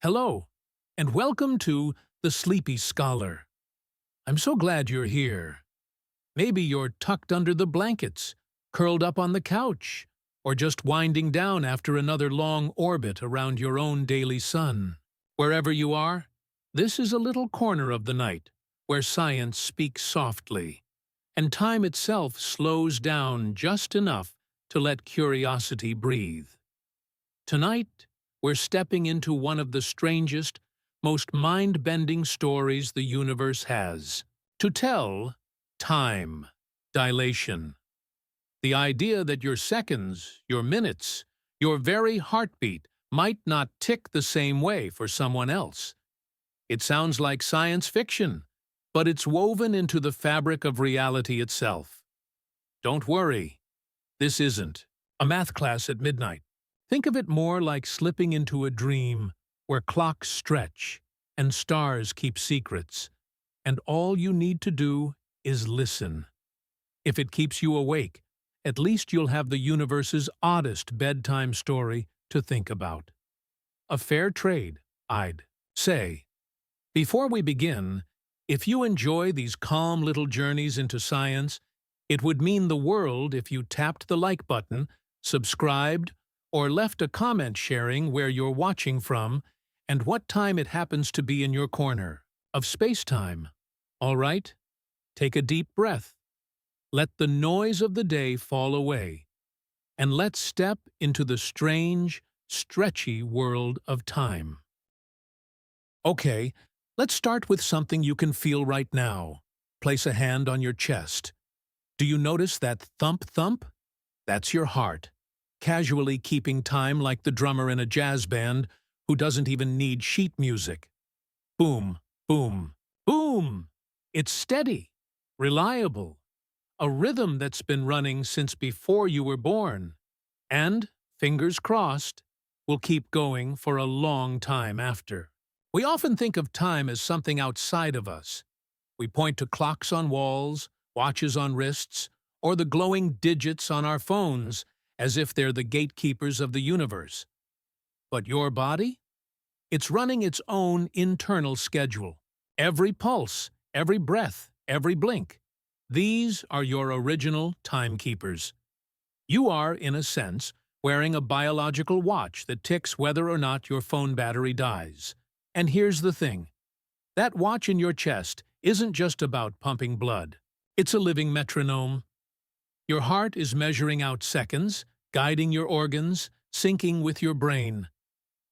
Hello, and welcome to The Sleepy Scholar. I'm so glad you're here. Maybe you're tucked under the blankets, curled up on the couch, or just winding down after another long orbit around your own daily sun. Wherever you are, this is a little corner of the night where science speaks softly, and time itself slows down just enough to let curiosity breathe. Tonight, we're stepping into one of the strangest, most mind-bending stories the universe has to tell: time, dilation. The idea that your seconds, your minutes, your very heartbeat might not tick the same way for someone else. It sounds like science fiction, but it's woven into the fabric of reality itself. Don't worry, this isn't a math class at midnight. Think of it more like slipping into a dream where clocks stretch and stars keep secrets, and all you need to do is listen. If it keeps you awake, at least you'll have the universe's oddest bedtime story to think about. A fair trade, I'd say. Before we begin, if you enjoy these calm little journeys into science, it would mean the world if you tapped the like button, subscribed, or left a comment sharing where you're watching from and what time it happens to be in your corner of space-time. All right? Take a deep breath. Let the noise of the day fall away, and let's step into the strange, stretchy world of time. Okay, let's start with something you can feel right now. Place a hand on your chest. Do you notice that thump-thump? That's your heart, casually keeping time like the drummer in a jazz band who doesn't even need sheet music. Boom, boom, boom! It's steady, reliable, a rhythm that's been running since before you were born, and, fingers crossed, will keep going for a long time after. We often think of time as something outside of us. We point to clocks on walls, watches on wrists, or the glowing digits on our phones, as if they're the gatekeepers of the universe. But your body? It's running its own internal schedule. Every pulse, every breath, every blink. These are your original timekeepers. You are, in a sense, wearing a biological watch that ticks whether or not your phone battery dies. And here's the thing. That watch in your chest isn't just about pumping blood. It's a living metronome. Your heart is measuring out seconds, guiding your organs, syncing with your brain.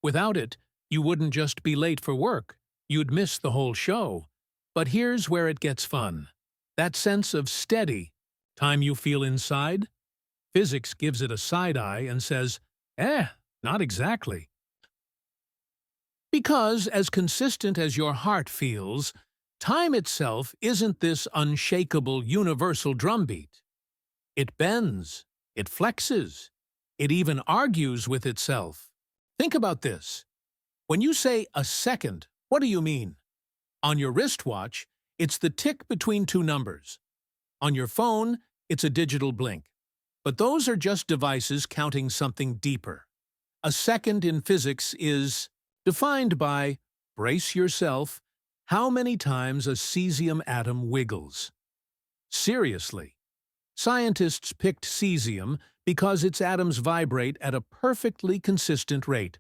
Without it, you wouldn't just be late for work, you'd miss the whole show. But here's where it gets fun. That sense of steady time you feel inside? Physics gives it a side eye and says, not exactly. Because as consistent as your heart feels, time itself isn't this unshakable universal drumbeat. It bends, it flexes, it even argues with itself. Think about this. When you say a second, what do you mean? On your wristwatch, it's the tick between two numbers. On your phone, it's a digital blink. But those are just devices counting something deeper. A second in physics is defined by, brace yourself, how many times a cesium atom wiggles. Seriously. Scientists picked cesium because its atoms vibrate at a perfectly consistent rate,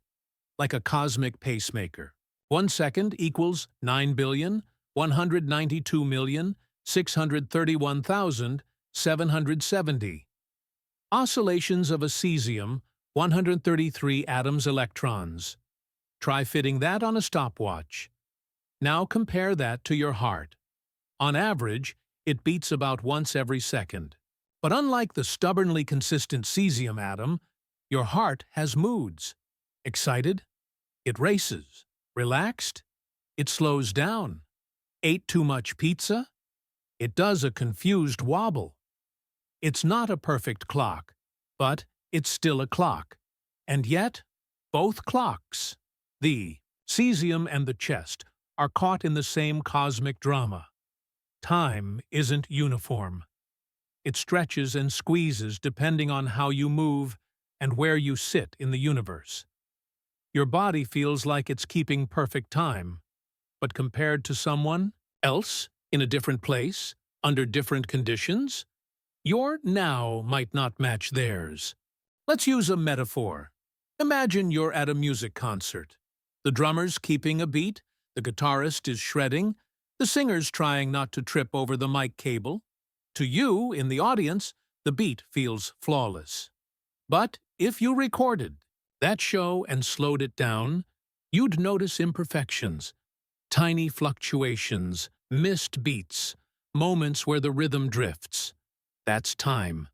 like a cosmic pacemaker. 1 second equals 9,192,631,770. Oscillations of a cesium, 133 atoms electrons. Try fitting that on a stopwatch. Now compare that to your heart. On average, it beats about once every second. But unlike the stubbornly consistent cesium atom, your heart has moods. Excited? It races. Relaxed? It slows down. Ate too much pizza? It does a confused wobble. It's not a perfect clock, but it's still a clock. And yet, both clocks, the cesium and the chest, are caught in the same cosmic drama. Time isn't uniform. It stretches and squeezes depending on how you move and where you sit in the universe. your body feels like it's keeping perfect time. But compared to someone else, in a different place, under different conditions, your now might not match theirs. Let's use a metaphor. Imagine you're at a music concert. The drummer's keeping a beat, the guitarist is shredding, the singer's trying not to trip over the mic cable. To you, in the audience, the beat feels flawless. But if you recorded that show and slowed it down, you'd notice imperfections, tiny fluctuations, missed beats, moments where the rhythm drifts. That's time.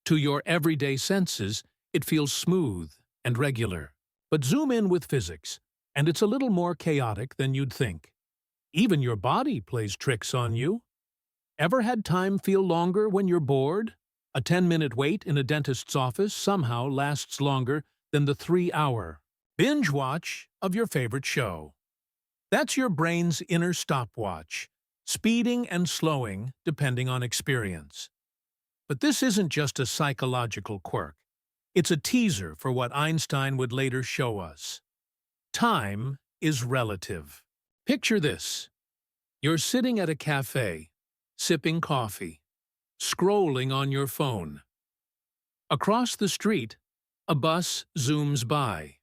To your everyday senses, it feels smooth and regular. But zoom in with physics, and it's a little more chaotic than you'd think. Even your body plays tricks on you. Ever had time feel longer when you're bored? A 10-minute wait in a dentist's office somehow lasts longer than the 3-hour binge watch of your favorite show. That's your brain's inner stopwatch, speeding and slowing depending on experience. But this isn't just a psychological quirk. It's a teaser for what Einstein would later show us. Time is relative. Picture this. You're sitting at a cafe, sipping coffee, scrolling on your phone. Across the street, a bus zooms by.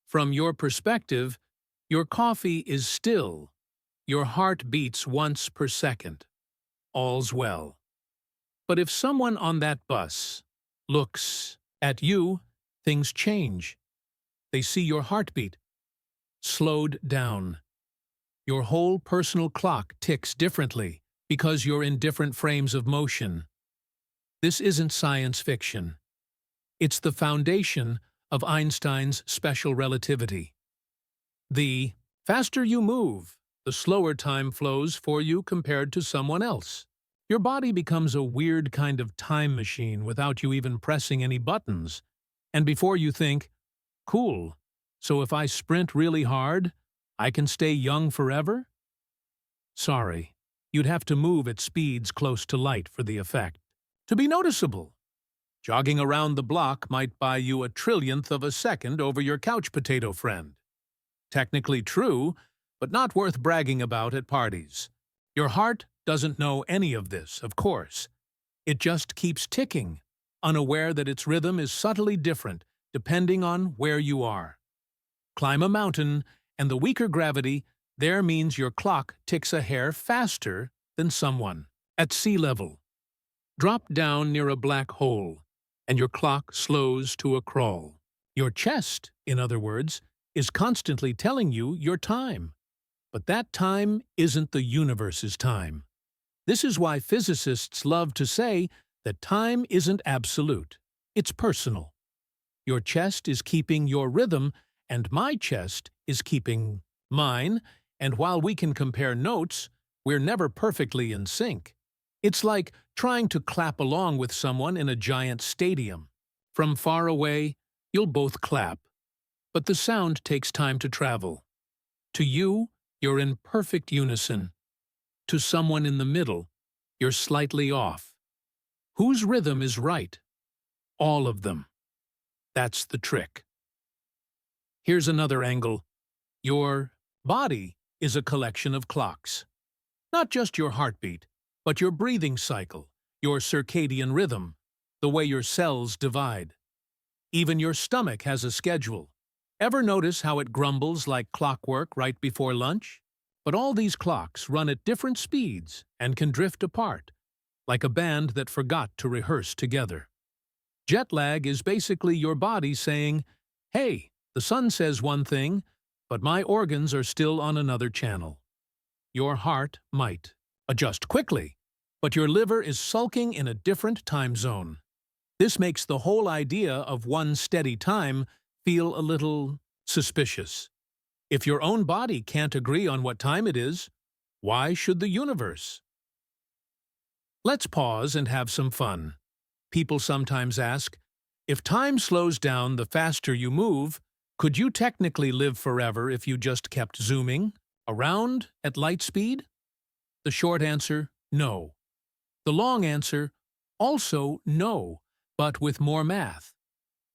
From your perspective, your coffee is still. Your heart beats once per second. All's well. But if someone on that bus looks at you, things change. They see your heartbeat slowed down. Your whole personal clock ticks differently because you're in different frames of motion. This isn't science fiction. It's the foundation of Einstein's special relativity. The faster you move, the slower time flows for you compared to someone else. Your body becomes a weird kind of time machine without you even pressing any buttons. And before you think, cool, so if I sprint really hard, I can stay young forever? Sorry, you'd have to move at speeds close to light for the effect to be noticeable. Jogging around the block might buy you a trillionth of a second over your couch potato friend. Technically true, but not worth bragging about at parties. Your heart doesn't know any of this, of course. It just keeps ticking, unaware that its rhythm is subtly different depending on where you are. Climb a mountain, and the weaker gravity there means your clock ticks a hair faster than someone at sea level. Drop down near a black hole, and your clock slows to a crawl. Your chest, in other words, is constantly telling you your time. But that time isn't the universe's time. This is why physicists love to say that time isn't absolute. It's personal. Your chest is keeping your rhythm, and my chest is keeping mine, and while we can compare notes, we're never perfectly in sync. It's like trying to clap along with someone in a giant stadium. From far away, you'll both clap, but the sound takes time to travel. To you, you're in perfect unison. To someone in the middle, you're slightly off. Whose rhythm is right? All of them. That's the trick. Here's another angle. Your body is a collection of clocks. Not just your heartbeat, but your breathing cycle, your circadian rhythm, the way your cells divide. Even your stomach has a schedule. Ever notice how it grumbles like clockwork right before lunch? But all these clocks run at different speeds and can drift apart, like a band that forgot to rehearse together. Jet lag is basically your body saying, hey, the sun says one thing, but my organs are still on another channel. Your heart might adjust quickly, but your liver is sulking in a different time zone. This makes the whole idea of one steady time feel a little suspicious. If your own body can't agree on what time it is, why should the universe? Let's pause and have some fun. People sometimes ask, if time slows down the faster you move, could you technically live forever if you just kept zooming around at light speed? The short answer, no. The long answer, also no, but with more math.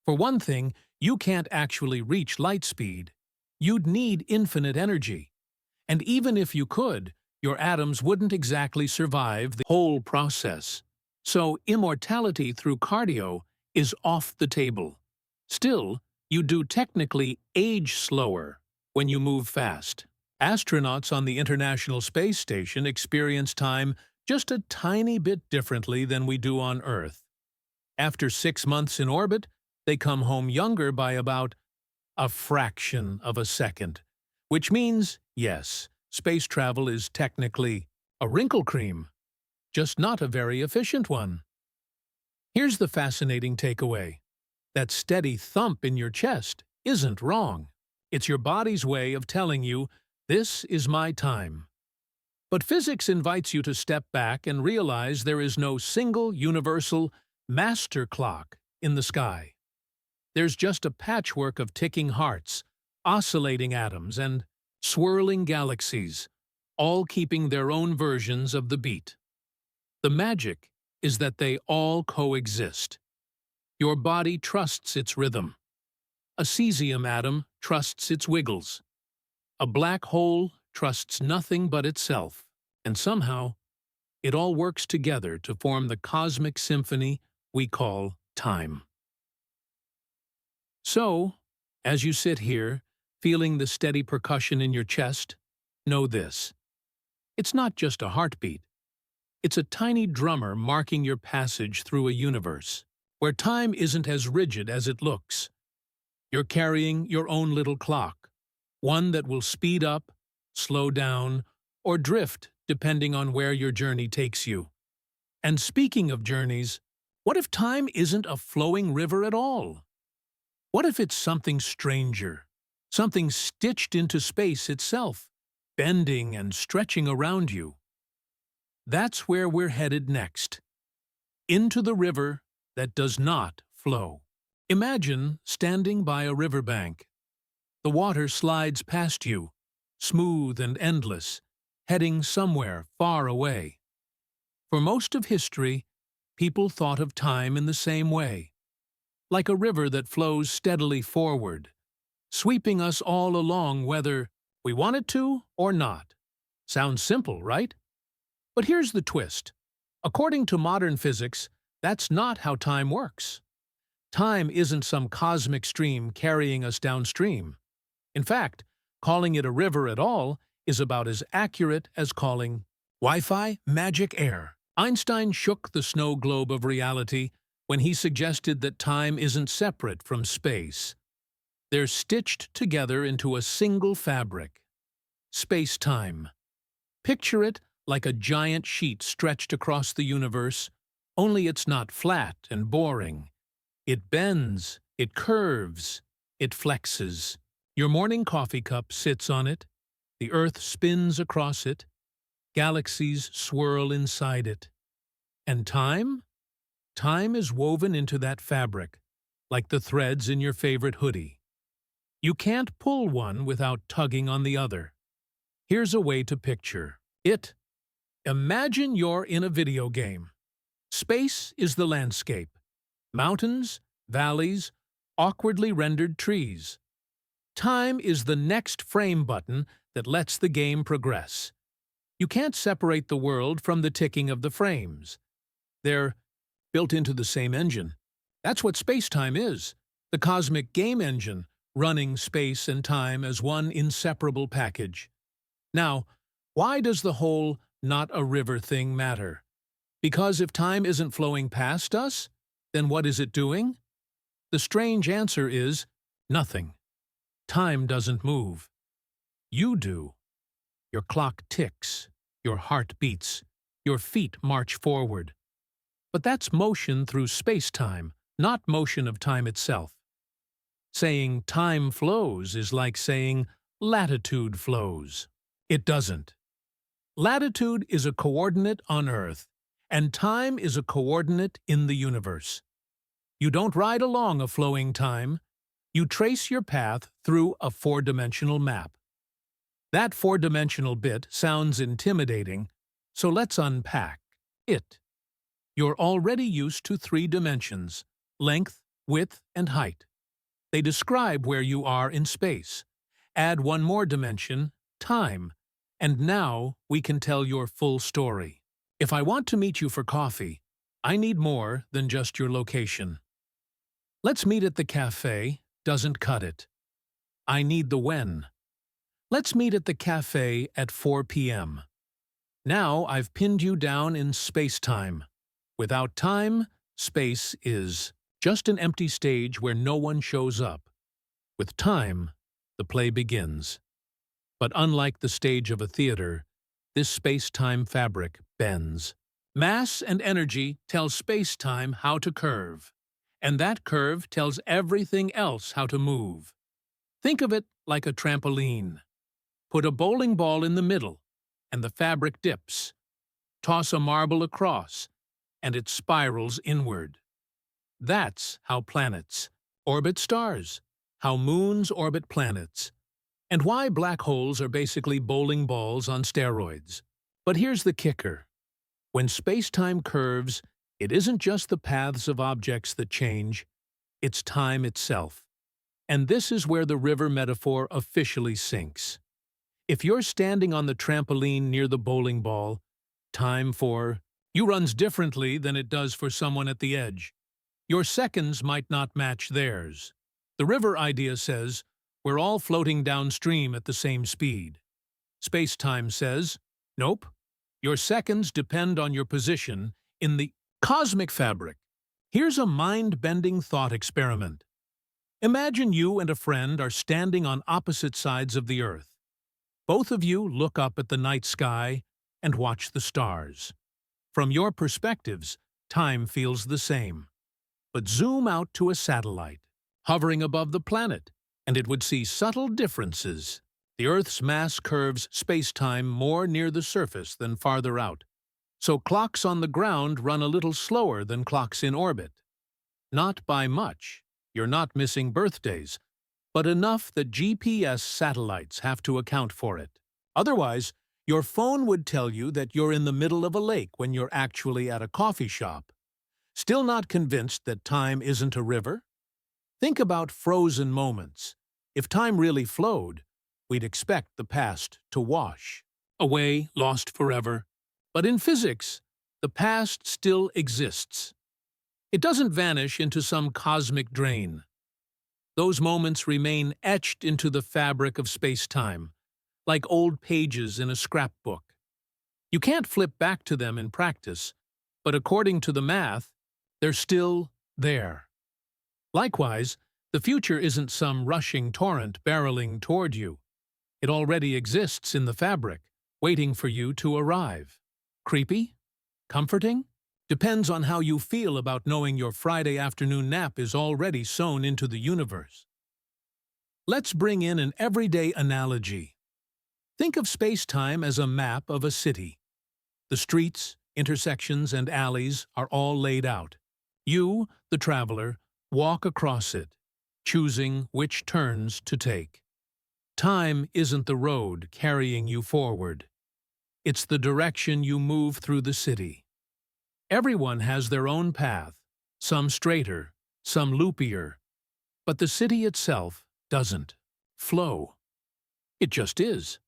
For one thing, You can't actually reach light speed. You'd need infinite energy. And even if you could, your atoms wouldn't exactly survive the whole process. So immortality through cardio is off the table. Still, you do technically age slower when you move fast. Astronauts on the International Space Station experience time just a tiny bit differently than we do on Earth. After 6 months in orbit, they come home younger by about a fraction of a second. Which means, yes, space travel is technically a wrinkle cream, just not a very efficient one. Here's the fascinating takeaway. That steady thump in your chest isn't wrong. It's your body's way of telling you, this is my time. But physics invites you to step back and realize there is no single, universal, master clock in the sky. There's just a patchwork of ticking hearts, oscillating atoms, and swirling galaxies, all keeping their own versions of the beat. The magic is that they all coexist. Your body trusts its rhythm. A cesium atom trusts its wiggles. A black hole trusts nothing but itself. And somehow, it all works together to form the cosmic symphony we call time. So, as you sit here, feeling the steady percussion in your chest, know this. It's not just a heartbeat. It's a tiny drummer marking your passage through a universe where time isn't as rigid as it looks. You're carrying your own little clock, one that will speed up, slow down, or drift depending on where your journey takes you. And speaking of journeys, what if time isn't a flowing river at all? What if it's something stranger, something stitched into space itself, bending and stretching around you? That's where we're headed next, into the river that does not flow. Imagine standing by a riverbank. The water slides past you, smooth and endless, heading somewhere far away. For most of history, people thought of time in the same way, like a river that flows steadily forward, sweeping us all along whether we want it to or not. Sounds simple, right? But here's the twist. According to modern physics, that's not how time works. Time isn't some cosmic stream carrying us downstream. In fact, calling it a river at all is about as accurate as calling Wi-Fi magic air. Einstein shook the snow globe of reality when he suggested that time isn't separate from space. They're stitched together into a single fabric. Space-time. Picture it like a giant sheet stretched across the universe, only it's not flat and boring. It bends, it curves, it flexes. Your morning coffee cup sits on it. The Earth spins across it. Galaxies swirl inside it. And time? Time is woven into that fabric, like the threads in your favorite hoodie. You can't pull one without tugging on the other. Here's a way to picture it. Imagine you're in a video game. Space is the landscape. Mountains, valleys, awkwardly rendered trees. Time is the next frame button that lets the game progress. You can't separate the world from the ticking of the frames. They're built into the same engine. That's what space-time is, the cosmic game engine, running space and time as one inseparable package. Now, why does the whole not a river thing matter? Because if time isn't flowing past us, then what is it doing? The strange answer is nothing. Time doesn't move. You do. Your clock ticks, your heart beats, your feet march forward. But that's motion through space-time, not motion of time itself. Saying time flows is like saying latitude flows. It doesn't. Latitude is a coordinate on Earth, and time is a coordinate in the universe. You don't ride along a flowing time. You trace your path through a four-dimensional map. That four-dimensional bit sounds intimidating, so let's unpack it. You're already used to 3 dimensions: length, width, and height. They describe where you are in space. Add one more dimension, time, and now we can tell your full story. If I want to meet you for coffee, I need more than just your location. Let's meet at the cafe doesn't cut it. I need the when. Let's meet at the cafe at 4 p.m. Now I've pinned you down in space-time. Without time, space is just an empty stage where no one shows up. With time, the play begins. But unlike the stage of a theater, this space-time fabric bends. Mass and energy tell space-time how to curve, and that curve tells everything else how to move. Think of it like a trampoline. Put a bowling ball in the middle, and the fabric dips. Toss a marble across, and it spirals inward. That's how planets orbit stars, how moons orbit planets, and why black holes are basically bowling balls on steroids. But here's the kicker. When space-time curves, it isn't just the paths of objects that change, it's time itself. And this is where the river metaphor officially sinks. If you're standing on the trampoline near the bowling ball, time for you runs differently than it does for someone at the edge. Your seconds might not match theirs. The river idea says we're all floating downstream at the same speed. Space-time says, nope, your seconds depend on your position in the cosmic fabric. Here's a mind-bending thought experiment. Imagine you and a friend are standing on opposite sides of the Earth. Both of you look up at the night sky and watch the stars. From your perspectives, time feels the same. But zoom out to a satellite, hovering above the planet, and it would see subtle differences. The Earth's mass curves space-time more near the surface than farther out. So clocks on the ground run a little slower than clocks in orbit. Not by much. You're not missing birthdays, but enough that GPS satellites have to account for it. Otherwise, your phone would tell you that you're in the middle of a lake when you're actually at a coffee shop. Still not convinced that time isn't a river? Think about frozen moments. If time really flowed, we'd expect the past to wash away, lost forever. But in physics, the past still exists. It doesn't vanish into some cosmic drain. Those moments remain etched into the fabric of space-time, like old pages in a scrapbook. You can't flip back to them in practice, but according to the math, they're still there. Likewise, the future isn't some rushing torrent barreling toward you. It already exists in the fabric, waiting for you to arrive. Creepy? Comforting? Depends on how you feel about knowing your Friday afternoon nap is already sewn into the universe. Let's bring in an everyday analogy. Think of space-time as a map of a city. The streets, intersections, and alleys are all laid out. You, the traveler, walk across it, choosing which turns to take. Time isn't the road carrying you forward. It's the direction you move through the city. Everyone has their own path, some straighter, some loopier, but the city itself doesn't flow. It just is.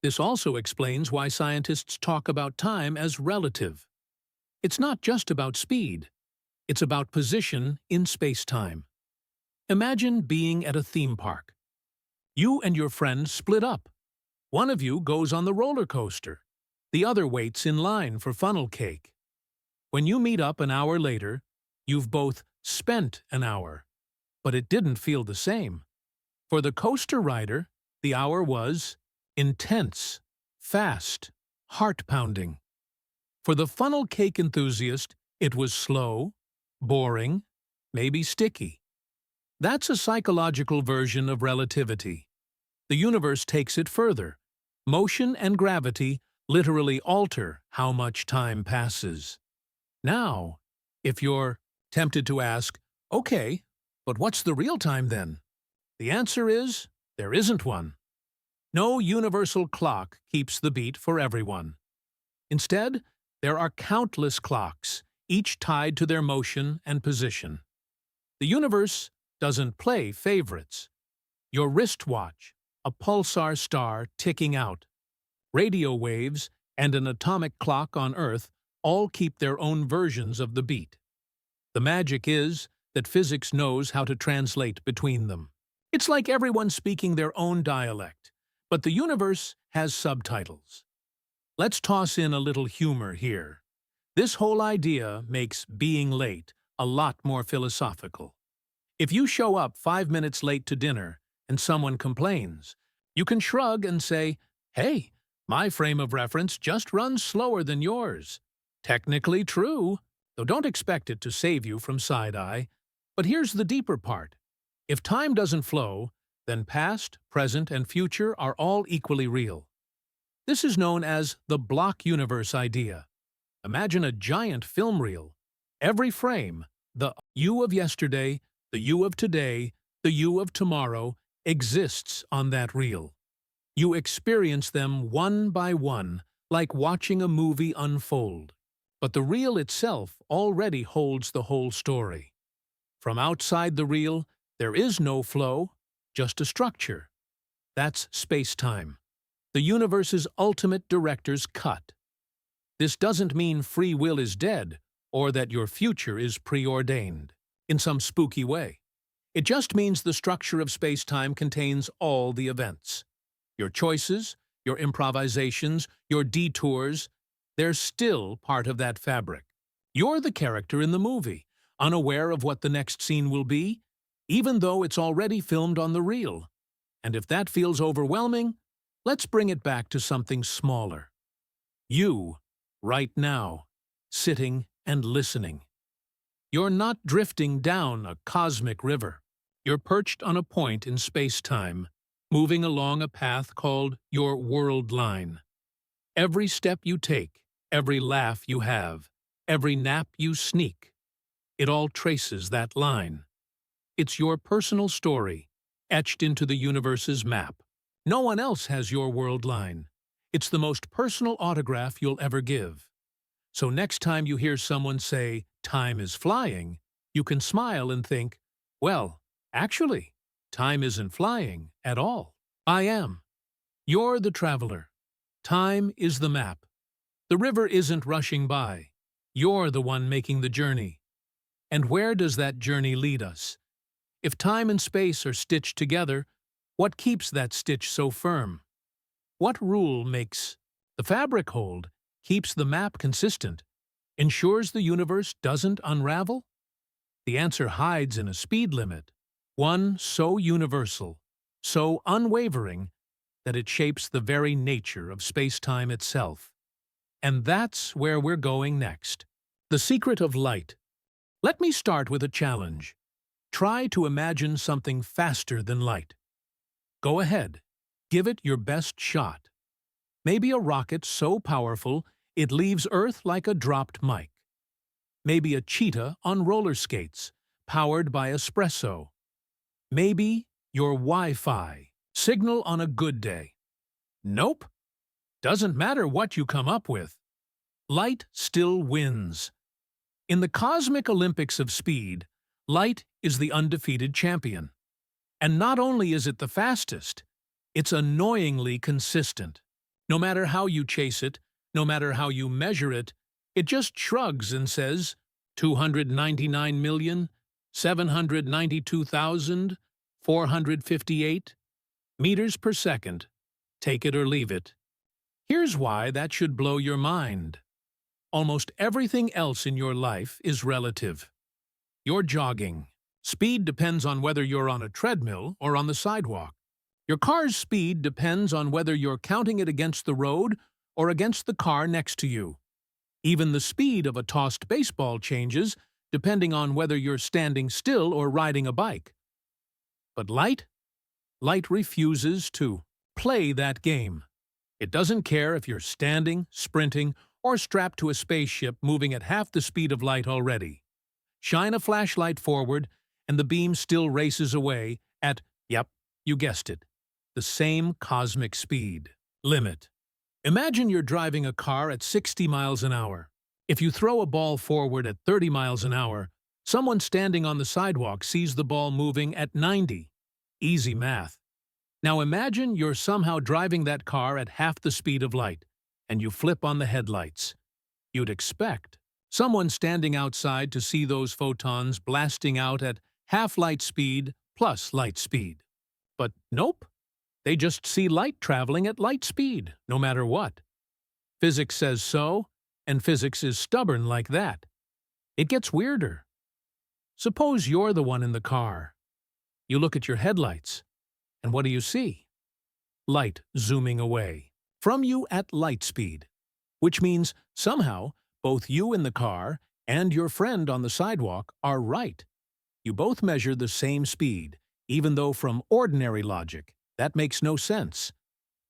This also explains why scientists talk about time as relative. It's not just about speed. It's about position in space-time. Imagine being at a theme park. You and your friend split up. One of you goes on the roller coaster. The other waits in line for funnel cake. When you meet up an hour later, you've both spent an hour, but it didn't feel the same. For the coaster rider, the hour was intense, fast, heart-pounding. For the funnel cake enthusiast, it was slow, boring, maybe sticky. That's a psychological version of relativity. The universe takes it further. Motion and gravity literally alter how much time passes. Now, if you're tempted to ask, okay, but what's the real time then? The answer is, there isn't one. No universal clock keeps the beat for everyone. Instead, there are countless clocks, each tied to their motion and position. The universe doesn't play favorites. Your wristwatch, a pulsar star ticking out, radio waves, and an atomic clock on Earth all keep their own versions of the beat. The magic is that physics knows how to translate between them. It's like everyone speaking their own dialect, but the universe has subtitles. Let's toss in a little humor here. This whole idea makes being late a lot more philosophical. If you show up 5 minutes late to dinner and someone complains, you can shrug and say, "Hey, my frame of reference just runs slower than yours." Technically true, though don't expect it to save you from side-eye. But here's the deeper part. If time doesn't flow, then past, present, and future are all equally real. This is known as the block universe idea. Imagine a giant film reel. Every frame, the you of yesterday, the you of today, the you of tomorrow, exists on that reel. You experience them one by one, like watching a movie unfold. But the reel itself already holds the whole story. From outside the reel, there is no flow, just a structure. That's space-time, the universe's ultimate director's cut. This doesn't mean free will is dead, or that your future is preordained, in some spooky way. It just means the structure of space-time contains all the events. Your choices, your improvisations, your detours, they're still part of that fabric. You're the character in the movie, unaware of what the next scene will be, even though it's already filmed on the reel. And if that feels overwhelming, let's bring it back to something smaller. You, right now, sitting and listening. You're not drifting down a cosmic river. You're perched on a point in space-time, moving along a path called your world line. Every step you take, every laugh you have, every nap you sneak, it all traces that line. It's your personal story, etched into the universe's map. No one else has your world line. It's the most personal autograph you'll ever give. So next time you hear someone say, "Time is flying," you can smile and think, well, actually, time isn't flying at all. I am. You're the traveler. Time is the map. The river isn't rushing by. You're the one making the journey. And where does that journey lead us? If time and space are stitched together, what keeps that stitch so firm? What rule makes the fabric hold, keeps the map consistent, ensures the universe doesn't unravel? The answer hides in a speed limit, one so universal, so unwavering, that it shapes the very nature of space-time itself. And that's where we're going next. The secret of light. Let me start with a challenge. Try to imagine something faster than light. Go ahead. Give it your best shot. Maybe a rocket so powerful it leaves Earth like a dropped mic. Maybe a cheetah on roller skates, powered by espresso. Maybe your Wi-Fi signal on a good day. Nope. Doesn't matter what you come up with. Light still wins. In the cosmic Olympics of speed, light is the undefeated champion. And not only is it the fastest, it's annoyingly consistent. No matter how you chase it, no matter how you measure it, it just shrugs and says, 299,792,458 meters per second. Take it or leave it. Here's why that should blow your mind. Almost everything else in your life is relative. You're jogging. Speed depends on whether you're on a treadmill or on the sidewalk. Your car's speed depends on whether you're counting it against the road or against the car next to you. Even the speed of a tossed baseball changes depending on whether you're standing still or riding a bike. But light? Light refuses to play that game. It doesn't care if you're standing, sprinting, or strapped to a spaceship moving at half the speed of light already. Shine a flashlight forward, and the beam still races away at, yep, you guessed it, the same cosmic speed limit. Imagine you're driving a car at 60 miles an hour. If you throw a ball forward at 30 miles an hour, Someone standing on the sidewalk sees the ball moving at 90. Easy math. Now imagine you're somehow driving that car at half the speed of light, and you flip on the headlights. You'd expect someone standing outside to see those photons blasting out at half light speed plus light speed. But nope, they just see light traveling at light speed, no matter what. Physics says so, and physics is stubborn like that. It gets weirder. Suppose you're the one in the car. You look at your headlights, and what do you see? Light zooming away from you at light speed, which means somehow both you in the car and your friend on the sidewalk are right. You both measure the same speed, even though from ordinary logic, that makes no sense.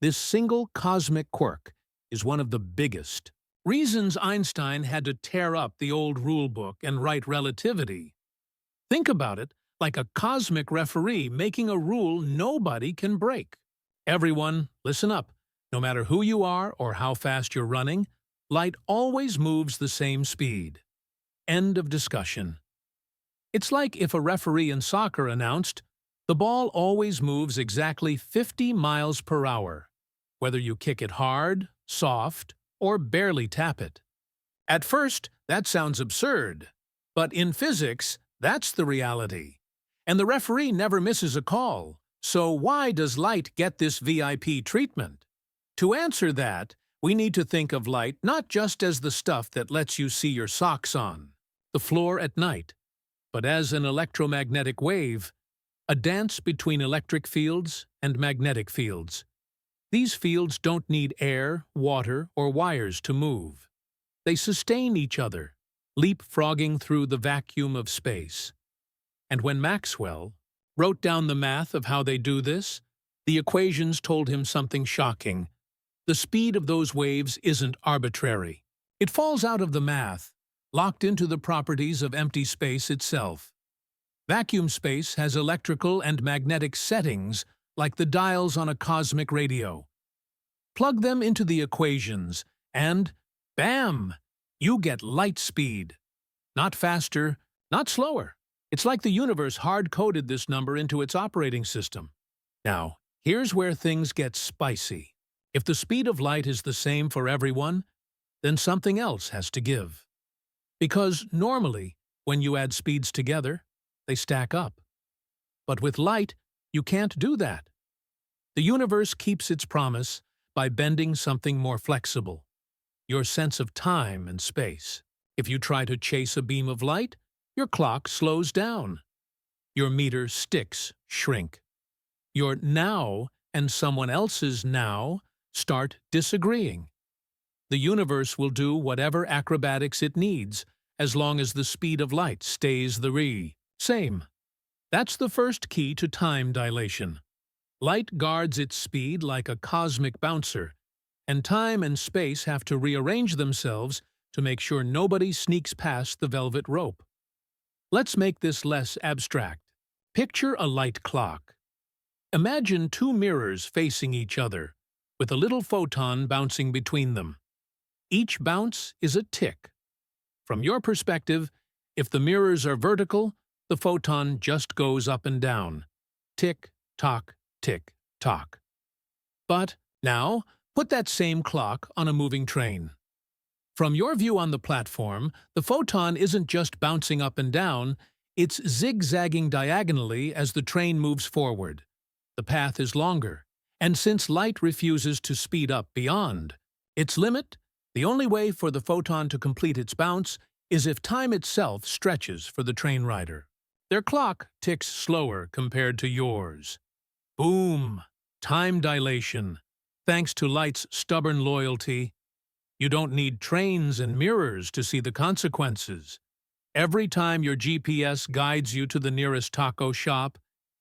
This single cosmic quirk is one of the biggest reasons Einstein had to tear up the old rule book and write relativity. Think about it like a cosmic referee making a rule nobody can break. Everyone, listen up. No matter who you are or how fast you're running, light always moves the same speed. End of discussion. It's like if a referee in soccer announced, the ball always moves exactly 50 miles per hour, whether you kick it hard, soft, or barely tap it. At first, that sounds absurd, but in physics, that's the reality. And the referee never misses a call. So why does light get this VIP treatment? To answer that, we need to think of light not just as the stuff that lets you see your socks on the floor at night, but as an electromagnetic wave, a dance between electric fields and magnetic fields. These fields don't need air, water, or wires to move. They sustain each other, leapfrogging through the vacuum of space. And when Maxwell wrote down the math of how they do this, the equations told him something shocking. The speed of those waves isn't arbitrary. It falls out of the math, locked into the properties of empty space itself. Vacuum space has electrical and magnetic settings like the dials on a cosmic radio. Plug them into the equations, and bam! You get light speed. Not faster, not slower. It's like the universe hard-coded this number into its operating system. Now, here's where things get spicy. If the speed of light is the same for everyone, then something else has to give. Because normally, when you add speeds together, they stack up. But with light, you can't do that. The universe keeps its promise by bending something more flexible, your sense of time and space. If you try to chase a beam of light, your clock slows down. Your meter sticks shrink. Your now and someone else's now start disagreeing. The universe will do whatever acrobatics it needs as long as the speed of light stays the same. That's the first key to time dilation. Light guards its speed like a cosmic bouncer, and time and space have to rearrange themselves to make sure nobody sneaks past the velvet rope. Let's make this less abstract. Picture a light clock. Imagine two mirrors facing each other, with a little photon bouncing between them. Each bounce is a tick. From your perspective, if the mirrors are vertical, the photon just goes up and down. Tick, tock, tick, tock. But now, put that same clock on a moving train. From your view on the platform, the photon isn't just bouncing up and down, it's zigzagging diagonally as the train moves forward. The path is longer, and since light refuses to speed up beyond its limit, the only way for the photon to complete its bounce is if time itself stretches for the train rider. Their clock ticks slower compared to yours. Boom! Time dilation. Thanks to light's stubborn loyalty, you don't need trains and mirrors to see the consequences. Every time your GPS guides you to the nearest taco shop,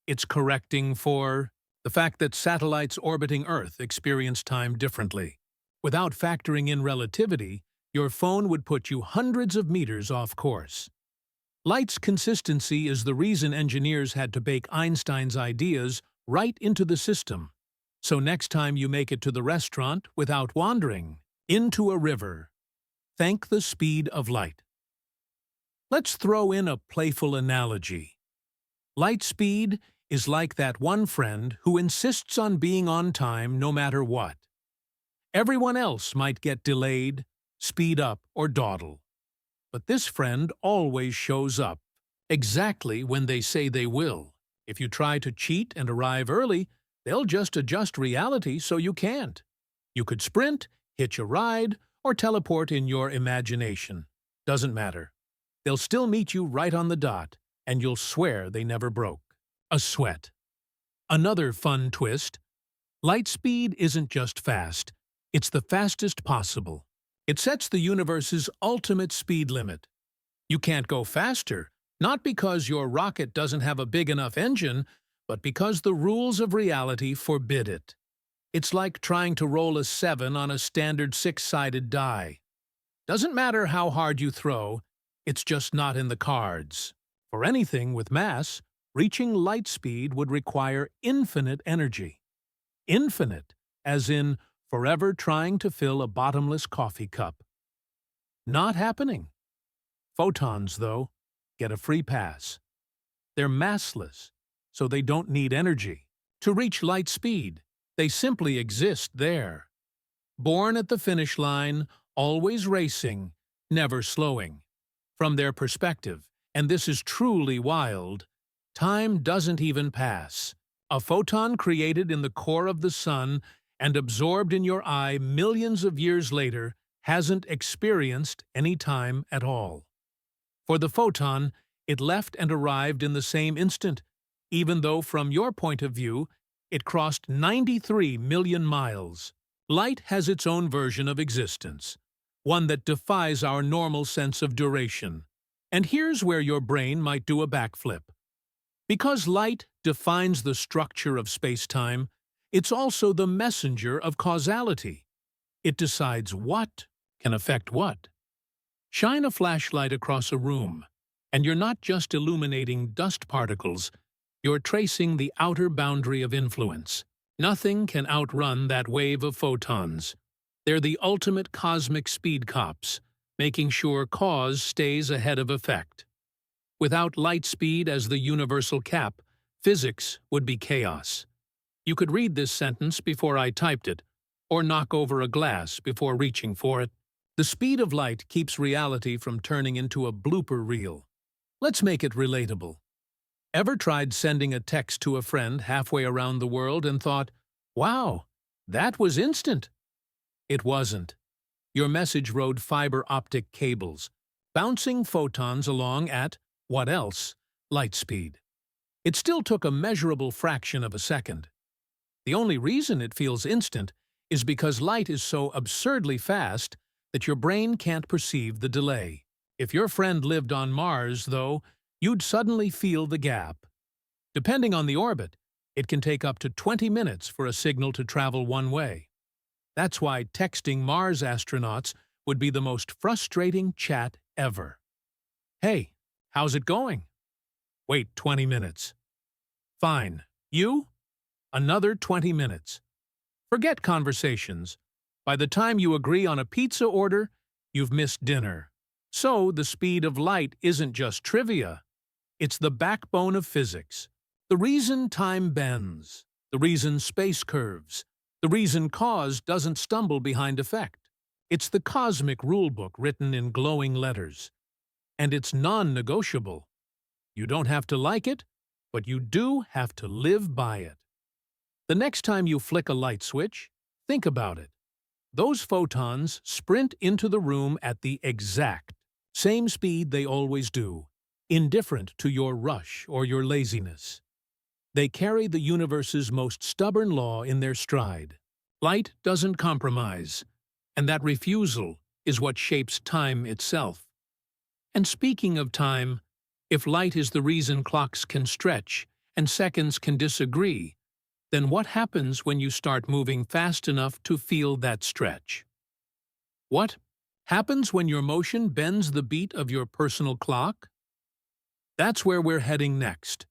it's correcting for the fact that satellites orbiting Earth experience time differently. Without factoring in relativity, your phone would put you hundreds of meters off course. Light's consistency is the reason engineers had to bake Einstein's ideas right into the system. So next time you make it to the restaurant without wandering into a river, thank the speed of light. Let's throw in a playful analogy. Light speed is like that one friend who insists on being on time no matter what. Everyone else might get delayed, speed up, or dawdle. But this friend always shows up, exactly when they say they will. If you try to cheat and arrive early, they'll just adjust reality so you can't. You could sprint, hitch a ride, or teleport in your imagination. Doesn't matter. They'll still meet you right on the dot, and you'll swear they never broke. A sweat. Another fun twist. Light speed isn't just fast, it's the fastest possible. It sets the universe's ultimate speed limit. You can't go faster, not because your rocket doesn't have a big enough engine, but because the rules of reality forbid it. It's like trying to roll a 7 on a standard 6-sided die. Doesn't matter how hard you throw, it's just not in the cards. For anything with mass, reaching light speed would require infinite energy. Infinite, as in forever trying to fill a bottomless coffee cup. Not happening. Photons, though, get a free pass. They're massless, so they don't need energy. To reach light speed, they simply exist there. Born at the finish line, always racing, never slowing. From their perspective, and this is truly wild, time doesn't even pass. A photon created in the core of the sun and absorbed in your eye millions of years later hasn't experienced any time at all. For the photon, it left and arrived in the same instant, even though from your point of view, it crossed 93 million miles. Light has its own version of existence, one that defies our normal sense of duration. And here's where your brain might do a backflip. Because light defines the structure of space-time, it's also the messenger of causality. It decides what can affect what. Shine a flashlight across a room, and you're not just illuminating dust particles, you're tracing the outer boundary of influence. Nothing can outrun that wave of photons. They're the ultimate cosmic speed cops, making sure cause stays ahead of effect. Without light speed as the universal cap, physics would be chaos. You could read this sentence before I typed it, or knock over a glass before reaching for it. The speed of light keeps reality from turning into a blooper reel. Let's make it relatable. Ever tried sending a text to a friend halfway around the world and thought, "Wow, that was instant"? It wasn't. Your message rode fiber optic cables, bouncing photons along at, what else, light speed. It still took a measurable fraction of a second. The only reason it feels instant is because light is so absurdly fast that your brain can't perceive the delay. If your friend lived on Mars, though, you'd suddenly feel the gap. Depending on the orbit, it can take up to 20 minutes for a signal to travel one way. That's why texting Mars astronauts would be the most frustrating chat ever. "Hey, how's it going?" "Wait 20 minutes. "Fine. You?" "Another 20 minutes. Forget conversations. By the time you agree on a pizza order, you've missed dinner. So the speed of light isn't just trivia. It's the backbone of physics. The reason time bends, the reason space curves, the reason cause doesn't stumble behind effect. It's the cosmic rulebook written in glowing letters. And it's non-negotiable. You don't have to like it, but you do have to live by it. The next time you flick a light switch, think about it. Those photons sprint into the room at the exact same speed they always do, indifferent to your rush or your laziness. They carry the universe's most stubborn law in their stride. Light doesn't compromise, and that refusal is what shapes time itself. And speaking of time, if light is the reason clocks can stretch and seconds can disagree, then what happens when you start moving fast enough to feel that stretch? What happens when your motion bends the beat of your personal clock? That's where we're heading next.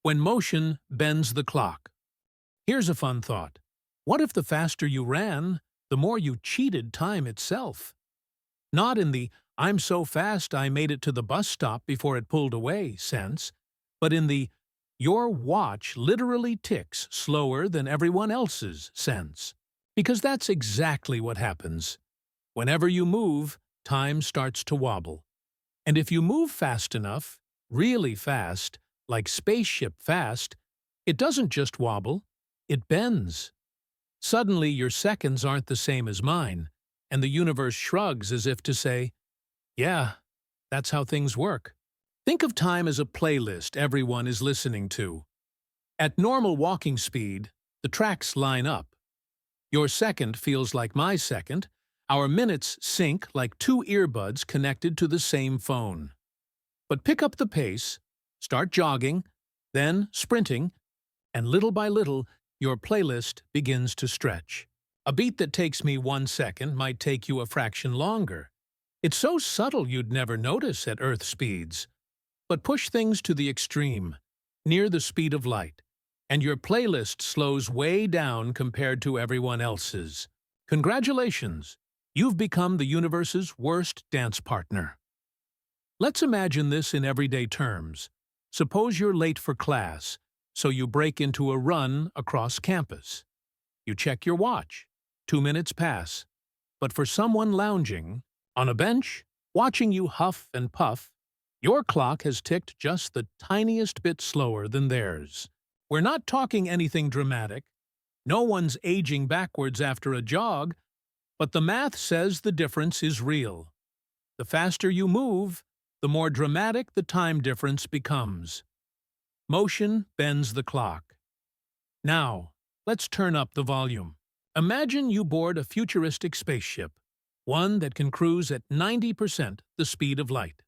When motion bends the clock. Here's a fun thought. What if the faster you ran, the more you cheated time itself? Not in the "I'm so fast I made it to the bus stop before it pulled away" sense, but in the "your watch literally ticks slower than everyone else's" sense. Because that's exactly what happens. Whenever you move, time starts to wobble. And if you move fast enough, really fast, like spaceship fast, it doesn't just wobble, it bends. Suddenly your seconds aren't the same as mine, and the universe shrugs as if to say, "Yeah, that's how things work." Think of time as a playlist everyone is listening to. At normal walking speed, the tracks line up. Your second feels like my second. Our minutes sync like two earbuds connected to the same phone. But pick up the pace, start jogging, then sprinting, and little by little, your playlist begins to stretch. A beat that takes me 1 second might take you a fraction longer. It's so subtle you'd never notice at Earth speeds. But push things to the extreme, near the speed of light, and your playlist slows way down compared to everyone else's. Congratulations! You've become the universe's worst dance partner. Let's imagine this in everyday terms. Suppose you're late for class, so you break into a run across campus. You check your watch. 2 minutes pass. But for someone lounging on a bench, watching you huff and puff, your clock has ticked just the tiniest bit slower than theirs. We're not talking anything dramatic. No one's aging backwards after a jog, but the math says the difference is real. The faster you move, the more dramatic the time difference becomes. Motion bends the clock. Now, let's turn up the volume. Imagine you board a futuristic spaceship, one that can cruise at 90% the speed of light.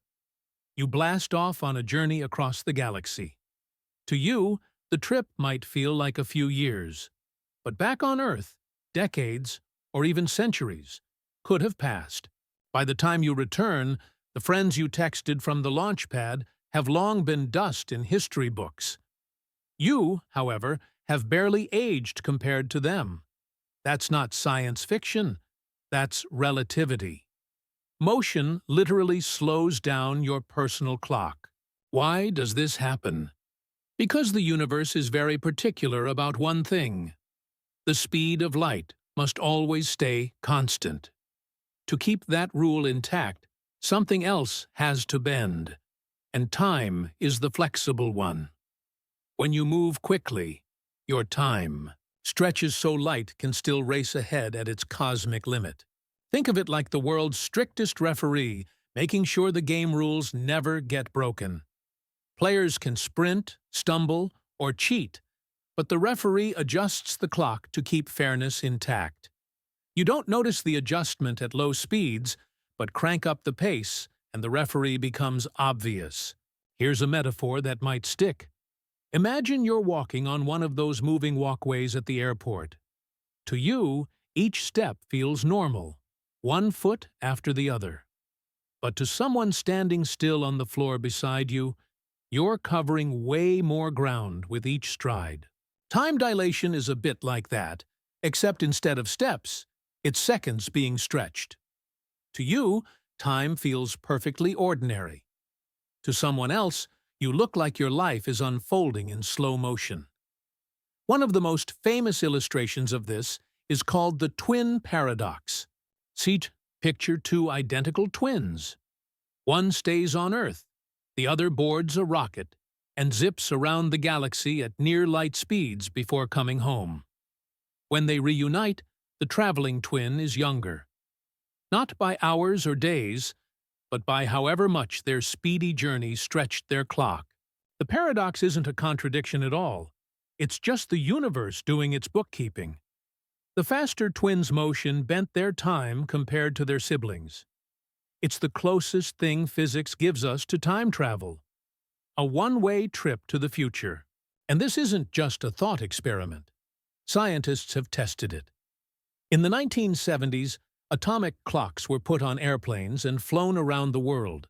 You blast off on a journey across the galaxy. To you, the trip might feel like a few years, but back on Earth, decades, or even centuries, could have passed. By the time you return, the friends you texted from the launch pad have long been dust in history books. You, however, have barely aged compared to them. That's not science fiction, that's relativity. Motion literally slows down your personal clock. Why does this happen? Because the universe is very particular about one thing. The speed of light must always stay constant. To keep that rule intact, something else has to bend, and time is the flexible one. When you move quickly, your time stretches so light can still race ahead at its cosmic limit. Think of it like the world's strictest referee, making sure the game rules never get broken. Players can sprint, stumble, or cheat, but the referee adjusts the clock to keep fairness intact. You don't notice the adjustment at low speeds, but crank up the pace, and the referee becomes obvious. Here's a metaphor that might stick. Imagine you're walking on one of those moving walkways at the airport. To you, each step feels normal, one foot after the other. But to someone standing still on the floor beside you, you're covering way more ground with each stride. Time dilation is a bit like that, except instead of steps, it's seconds being stretched. To you, time feels perfectly ordinary. To someone else, you look like your life is unfolding in slow motion. One of the most famous illustrations of this is called the twin paradox. Picture two identical twins. One stays on Earth, the other boards a rocket, and zips around the galaxy at near-light speeds before coming home. When they reunite, the traveling twin is younger. Not by hours or days, but by however much their speedy journey stretched their clock. The paradox isn't a contradiction at all. It's just the universe doing its bookkeeping. The faster twins' motion bent their time compared to their siblings. It's the closest thing physics gives us to time travel. A one-way trip to the future. And this isn't just a thought experiment. Scientists have tested it. In the 1970s, atomic clocks were put on airplanes and flown around the world.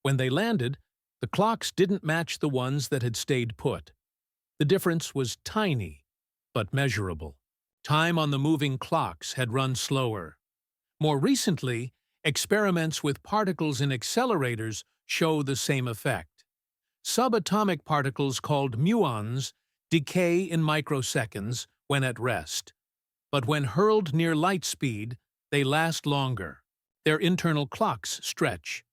When they landed, the clocks didn't match the ones that had stayed put. The difference was tiny, but measurable. Time on the moving clocks had run slower. More recently, Experiments with particles in accelerators show the same effect. Subatomic particles called muons decay in microseconds when at rest, but when hurled near light speed, they last longer. Their internal clocks stretch.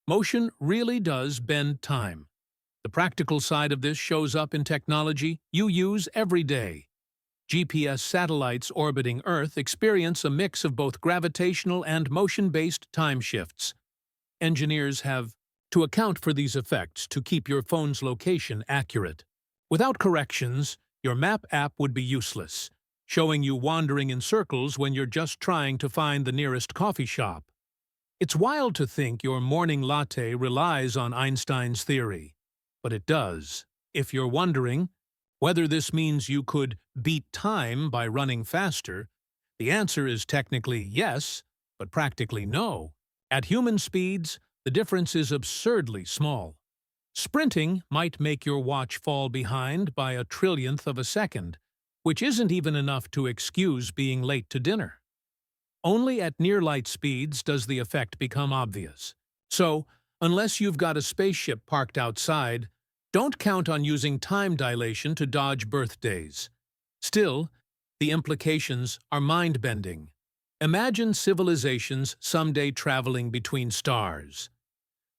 Motion really does bend time. The practical side of this shows up in technology you use every day. GPS satellites orbiting Earth experience a mix of both gravitational and motion-based time shifts. Engineers have to account for these effects to keep your phone's location accurate. Without corrections, your map app would be useless, showing you wandering in circles when you're just trying to find the nearest coffee shop. It's wild to think your morning latte relies on Einstein's theory, but it does. If you're wondering whether this means you could beat time by running faster, the answer is technically yes, but practically no. At human speeds, the difference is absurdly small. Sprinting might make your watch fall behind by a trillionth of a second, which isn't even enough to excuse being late to dinner. Only at near-light speeds does the effect become obvious. So, unless you've got a spaceship parked outside, don't count on using time dilation to dodge birthdays. Still, the implications are mind-bending. Imagine civilizations someday traveling between stars.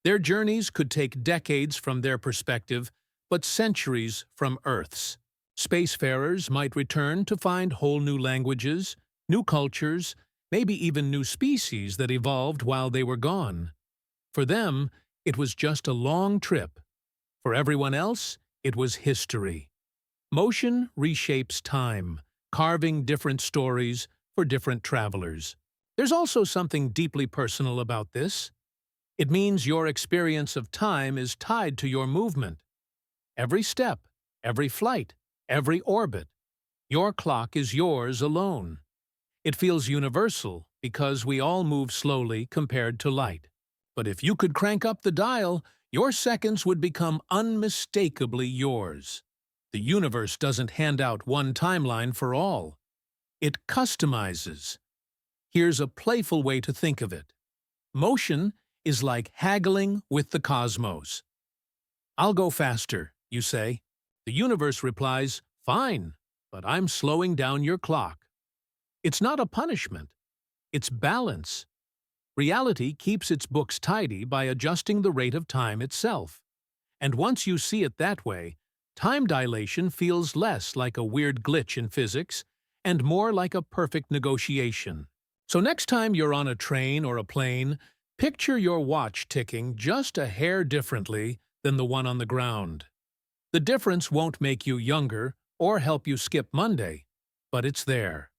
Their journeys could take decades from their perspective, but centuries from Earth's. Spacefarers might return to find whole new languages, new cultures, maybe even new species that evolved while they were gone. For them, it was just a long trip. For everyone else, it was history. Motion reshapes time, carving different stories for different travelers. There's also something deeply personal about this. It means your experience of time is tied to your movement. Every step, every flight, every orbit. Your clock is yours alone. It feels universal because we all move slowly compared to light. But if you could crank up the dial, your seconds would become unmistakably yours. The universe doesn't hand out one timeline for all. It customizes. Here's a playful way to think of it. Motion is like haggling with the cosmos. "I'll go faster," you say. The universe replies, "Fine, but I'm slowing down your clock." It's not a punishment. It's balance. Reality keeps its books tidy by adjusting the rate of time itself. And once you see it that way, time dilation feels less like a weird glitch in physics and more like a perfect negotiation. So next time you're on a train or a plane, picture your watch ticking just a hair differently than the one on the ground. The difference won't make you younger or help you skip Monday, but it's there.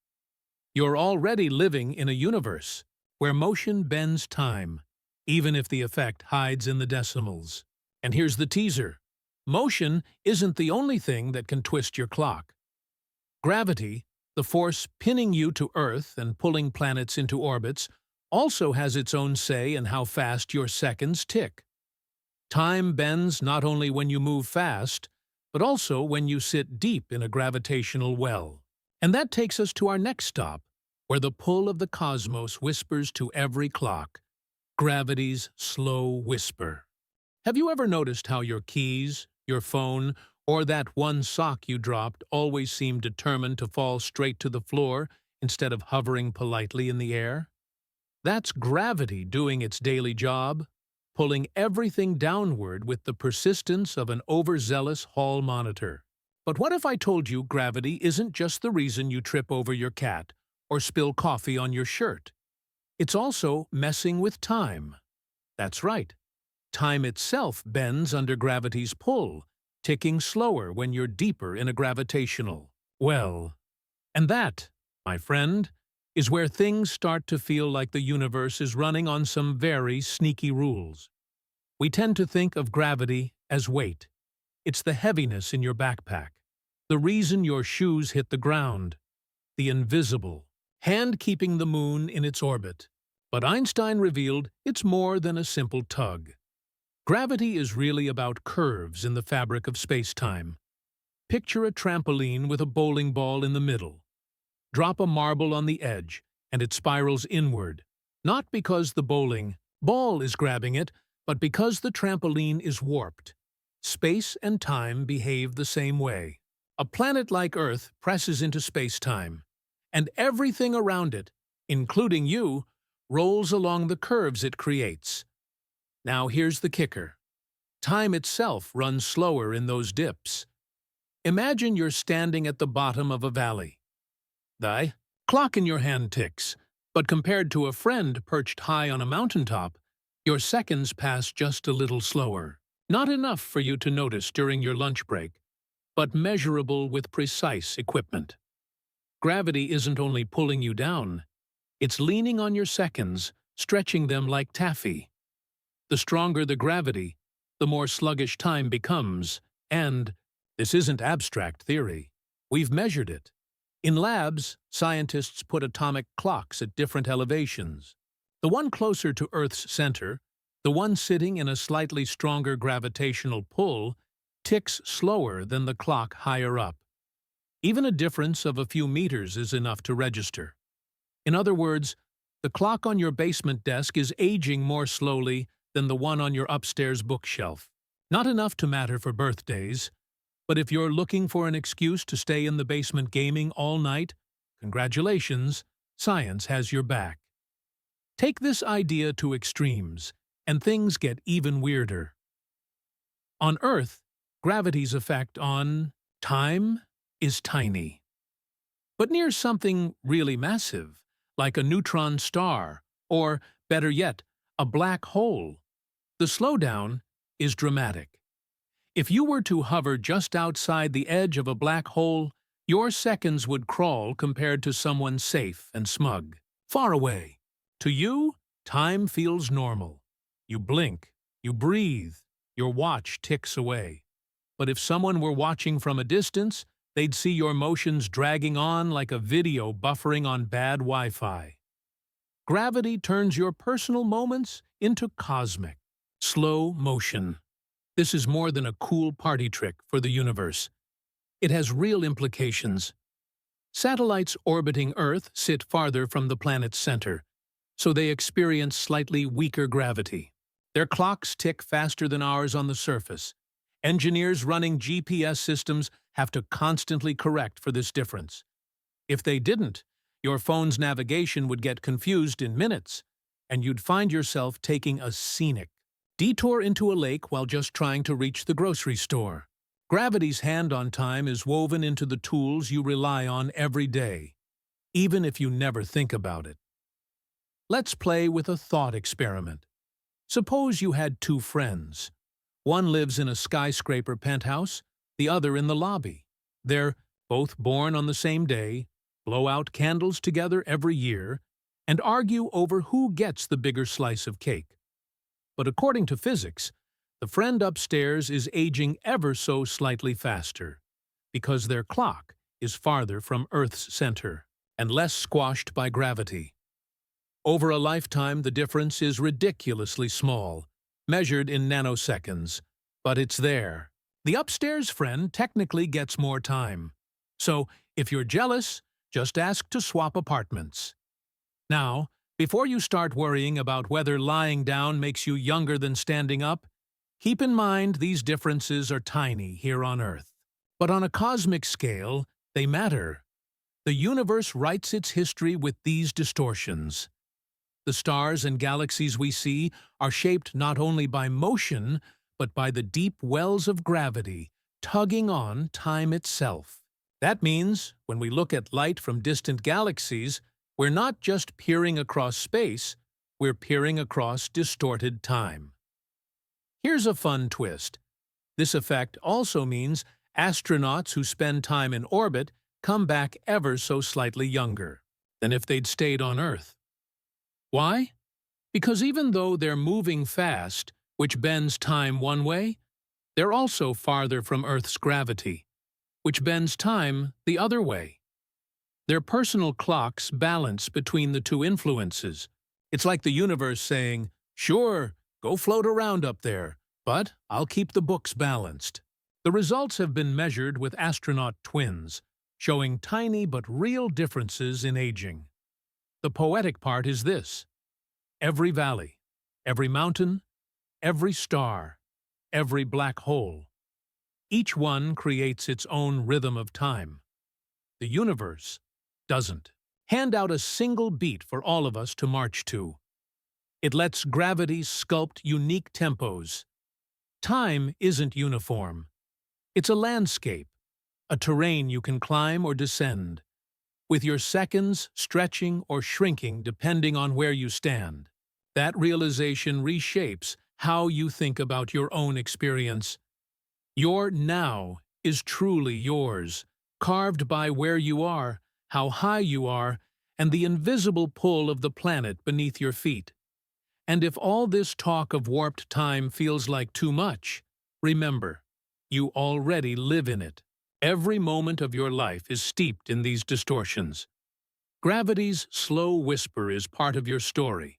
You're already living in a universe where motion bends time, even if the effect hides in the decimals. And here's the teaser. Motion isn't the only thing that can twist your clock. Gravity, the force pinning you to Earth and pulling planets into orbits, also has its own say in how fast your seconds tick. Time bends not only when you move fast, but also when you sit deep in a gravitational well. And that takes us to our next stop, where the pull of the cosmos whispers to every clock, gravity's slow whisper. Have you ever noticed how your keys, your phone, or that one sock you dropped always seem determined to fall straight to the floor instead of hovering politely in the air? That's gravity doing its daily job, pulling everything downward with the persistence of an overzealous hall monitor. But what if I told you gravity isn't just the reason you trip over your cat or spill coffee on your shirt? It's also messing with time. That's right. Time itself bends under gravity's pull, ticking slower when you're deeper in a gravitational well. And that, my friend, is where things start to feel like the universe is running on some very sneaky rules. We tend to think of gravity as weight. It's the heaviness in your backpack, the reason your shoes hit the ground, the invisible hand keeping the moon in its orbit. But Einstein revealed it's more than a simple tug. Gravity is really about curves in the fabric of space-time. Picture a trampoline with a bowling ball in the middle. Drop a marble on the edge, and it spirals inward, Not because the bowling ball is grabbing it, but because the trampoline is warped. Space and time behave the same way. A planet like Earth presses into space-time, and everything around it, including you, rolls along the curves it creates. Now here's the kicker. Time itself runs slower in those dips. Imagine you're standing at the bottom of a valley. The clock in your hand ticks, but compared to a friend perched high on a mountaintop, your seconds pass just a little slower. Not enough for you to notice during your lunch break, but measurable with precise equipment. Gravity isn't only pulling you down, it's leaning on your seconds, stretching them like taffy. The stronger the gravity, the more sluggish time becomes, and this isn't abstract theory. We've measured it. In labs, scientists put atomic clocks at different elevations. The one closer to Earth's center, the one sitting in a slightly stronger gravitational pull, ticks slower than the clock higher up. Even a difference of a few meters is enough to register. In other words, the clock on your basement desk is aging more slowly than the one on your upstairs bookshelf. Not enough to matter for birthdays, but if you're looking for an excuse to stay in the basement gaming all night, congratulations, science has your back. Take this idea to extremes, and things get even weirder. On Earth, gravity's effect on time is tiny. But near something really massive, like a neutron star, or, better yet, a black hole, the slowdown is dramatic. If you were to hover just outside the edge of a black hole, your seconds would crawl compared to someone safe and smug, far away. To you, time feels normal. You blink, you breathe, your watch ticks away. But if someone were watching from a distance, they'd see your motions dragging on like a video buffering on bad Wi-Fi. Gravity turns your personal moments into cosmic, slow motion. This is more than a cool party trick for the universe. It has real implications. Satellites orbiting Earth sit farther from the planet's center, so they experience slightly weaker gravity. Their clocks tick faster than ours on the surface. Engineers running GPS systems have to constantly correct for this difference. If they didn't, your phone's navigation would get confused in minutes, and you'd find yourself taking a scenic detour into a lake while just trying to reach the grocery store. Gravity's hand on time is woven into the tools you rely on every day, even if you never think about it. Let's play with a thought experiment. Suppose you had two friends. One lives in a skyscraper penthouse, the other in the lobby. They're both born on the same day, blow out candles together every year, and argue over who gets the bigger slice of cake. But according to physics, the friend upstairs is aging ever so slightly faster, because their clock is farther from Earth's center and less squashed by gravity. Over a lifetime, the difference is ridiculously small, measured in nanoseconds, but it's there. The upstairs friend technically gets more time. So, if you're jealous, just ask to swap apartments. Now, before you start worrying about whether lying down makes you younger than standing up, keep in mind these differences are tiny here on Earth. But on a cosmic scale, they matter. The universe writes its history with these distortions. The stars and galaxies we see are shaped not only by motion, but by the deep wells of gravity tugging on time itself. That means, when we look at light from distant galaxies, we're not just peering across space, we're peering across distorted time. Here's a fun twist. This effect also means astronauts who spend time in orbit come back ever so slightly younger than if they'd stayed on Earth. Why? Because even though they're moving fast, which bends time one way, they're also farther from Earth's gravity, which bends time the other way. Their personal clocks balance between the two influences. It's like the universe saying, "Sure, go float around up there, but I'll keep the books balanced." The results have been measured with astronaut twins, showing tiny but real differences in aging. The poetic part is this. Every valley, every mountain, every star, every black hole. Each one creates its own rhythm of time. The universe doesn't. Hand out a single beat for all of us to march to. It lets gravity sculpt unique tempos. Time isn't uniform. It's a landscape, a terrain you can climb or descend, with your seconds stretching or shrinking depending on where you stand. That realization reshapes how you think about your own experience. Your now is truly yours, carved by where you are, how high you are, and the invisible pull of the planet beneath your feet. And if all this talk of warped time feels like too much, remember, you already live in it. Every moment of your life is steeped in these distortions. Gravity's slow whisper is part of your story,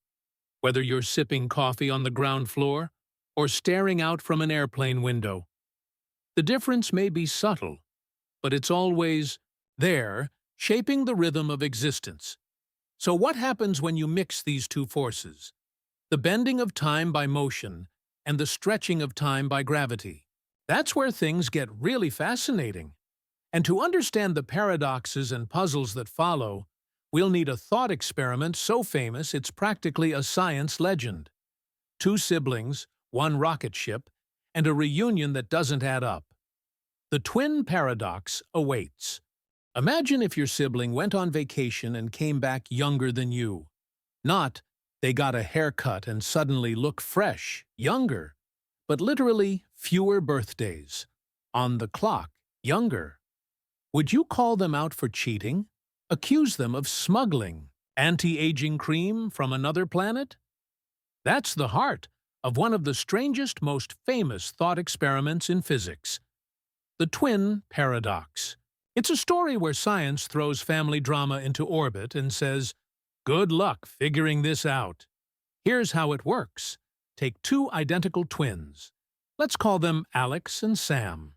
whether you're sipping coffee on the ground floor or staring out from an airplane window. The difference may be subtle, but it's always there, shaping the rhythm of existence. So what happens when you mix these two forces? The bending of time by motion and the stretching of time by gravity. That's where things get really fascinating. And to understand the paradoxes and puzzles that follow, we'll need a thought experiment so famous it's practically a science legend. Two siblings, one rocket ship, and a reunion that doesn't add up. The twin paradox awaits. Imagine if your sibling went on vacation and came back younger than you. Not, they got a haircut and suddenly look fresh, younger, but literally fewer birthdays. On the clock, younger. Would you call them out for cheating? Accuse them of smuggling anti-aging cream from another planet? That's the heart of one of the strangest, most famous thought experiments in physics. The twin paradox. It's a story where science throws family drama into orbit and says, "Good luck figuring this out." Here's how it works. Take two identical twins. Let's call them Alex and Sam.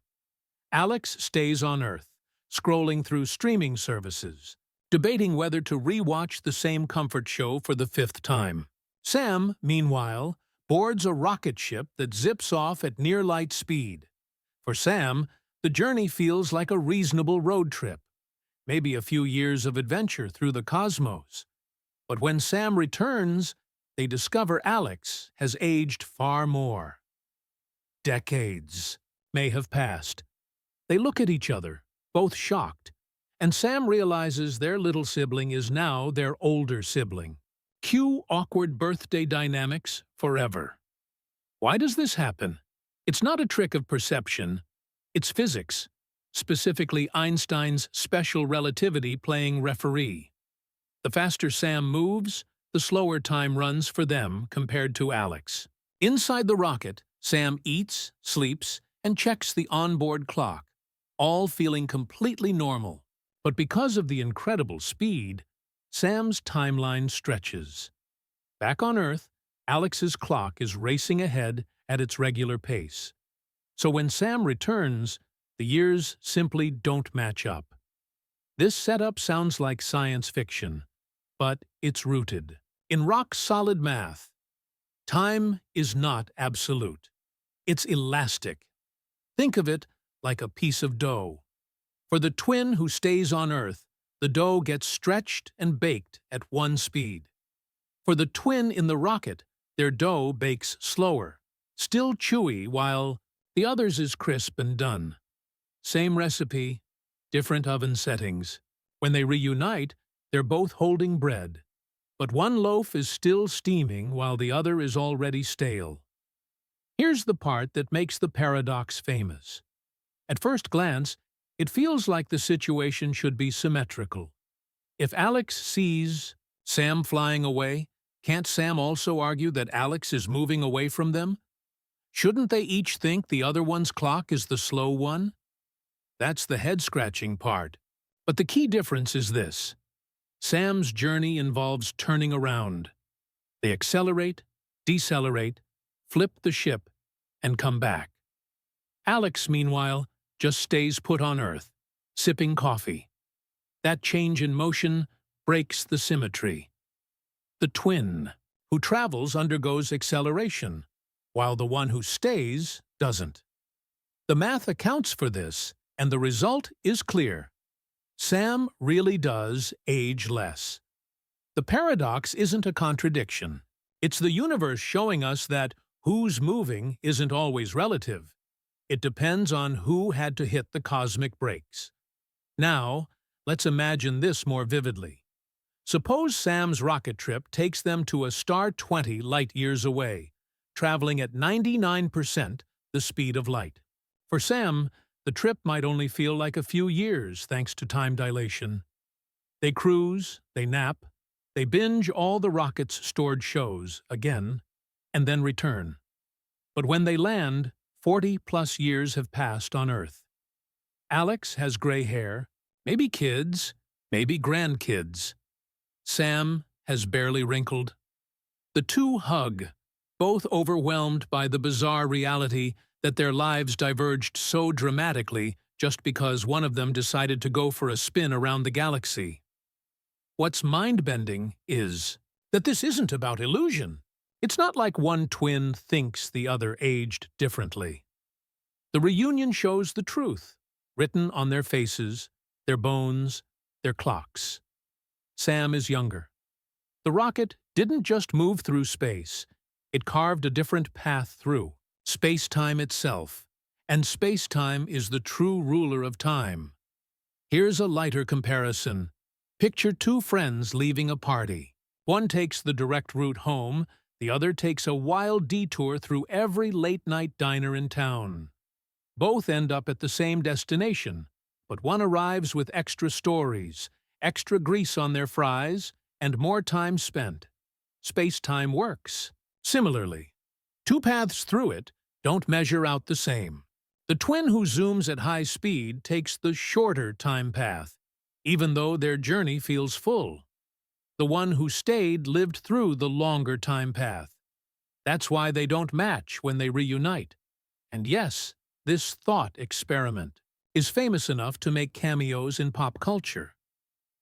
Alex stays on Earth, scrolling through streaming services, debating whether to re-watch the same comfort show for the 5th time. Sam, meanwhile, boards a rocket ship that zips off at near-light speed. For Sam, the journey feels like a reasonable road trip, maybe a few years of adventure through the cosmos. But when Sam returns, they discover Alex has aged far more. Decades may have passed. They look at each other, both shocked, and Sam realizes their little sibling is now their older sibling. Cue awkward birthday dynamics forever. Why does this happen? It's not a trick of perception. It's physics, specifically Einstein's special relativity playing referee. The faster Sam moves, the slower time runs for them compared to Alex. Inside the rocket, Sam eats, sleeps, and checks the onboard clock, all feeling completely normal. But because of the incredible speed, Sam's timeline stretches. Back on Earth, Alex's clock is racing ahead at its regular pace. So when Sam returns, the years simply don't match up. This setup sounds like science fiction, but it's rooted in rock-solid math. Time is not absolute. It's elastic. Think of it like a piece of dough. For the twin who stays on Earth, the dough gets stretched and baked at one speed. For the twin in the rocket, their dough bakes slower, still chewy, while the other's is crisp and done. Same recipe, different oven settings. When they reunite, they're both holding bread, but one loaf is still steaming while the other is already stale. Here's the part that makes the paradox famous. At first glance, it feels like the situation should be symmetrical. If Alex sees Sam flying away, can't Sam also argue that Alex is moving away from them? Shouldn't they each think the other one's clock is the slow one? That's the head-scratching part. But the key difference is this. Sam's journey involves turning around. They accelerate, decelerate, flip the ship, and come back. Alex, meanwhile, just stays put on Earth, sipping coffee. That change in motion breaks the symmetry. The twin who travels undergoes acceleration, while the one who stays doesn't. The math accounts for this, and the result is clear. Sam really does age less. The paradox isn't a contradiction. It's the universe showing us that who's moving isn't always relative. It depends on who had to hit the cosmic brakes. Now, let's imagine this more vividly. Suppose Sam's rocket trip takes them to a star 20 light-years away, traveling at 99% the speed of light. For Sam, the trip might only feel like a few years thanks to time dilation. They cruise, they nap, they binge all the rocket's stored shows again, and then return. But when they land, 40-plus years have passed on Earth. Alex has gray hair, maybe kids, maybe grandkids. Sam has barely wrinkled. The two hug, both overwhelmed by the bizarre reality that their lives diverged so dramatically just because one of them decided to go for a spin around the galaxy. What's mind-bending is that this isn't about illusion. It's not like one twin thinks the other aged differently. The reunion shows the truth, written on their faces, their bones, their clocks. Sam is younger. The rocket didn't just move through space. It carved a different path through space-time itself, and space-time is the true ruler of time. Here's a lighter comparison. Picture two friends leaving a party. One takes the direct route home, the other takes a wild detour through every late-night diner in town. Both end up at the same destination, but one arrives with extra stories, extra grease on their fries, and more time spent. Space-time works. Similarly, two paths through it don't measure out the same. The twin who zooms at high speed takes the shorter time path, even though their journey feels full. The one who stayed lived through the longer time path. That's why they don't match when they reunite. And yes, this thought experiment is famous enough to make cameos in pop culture.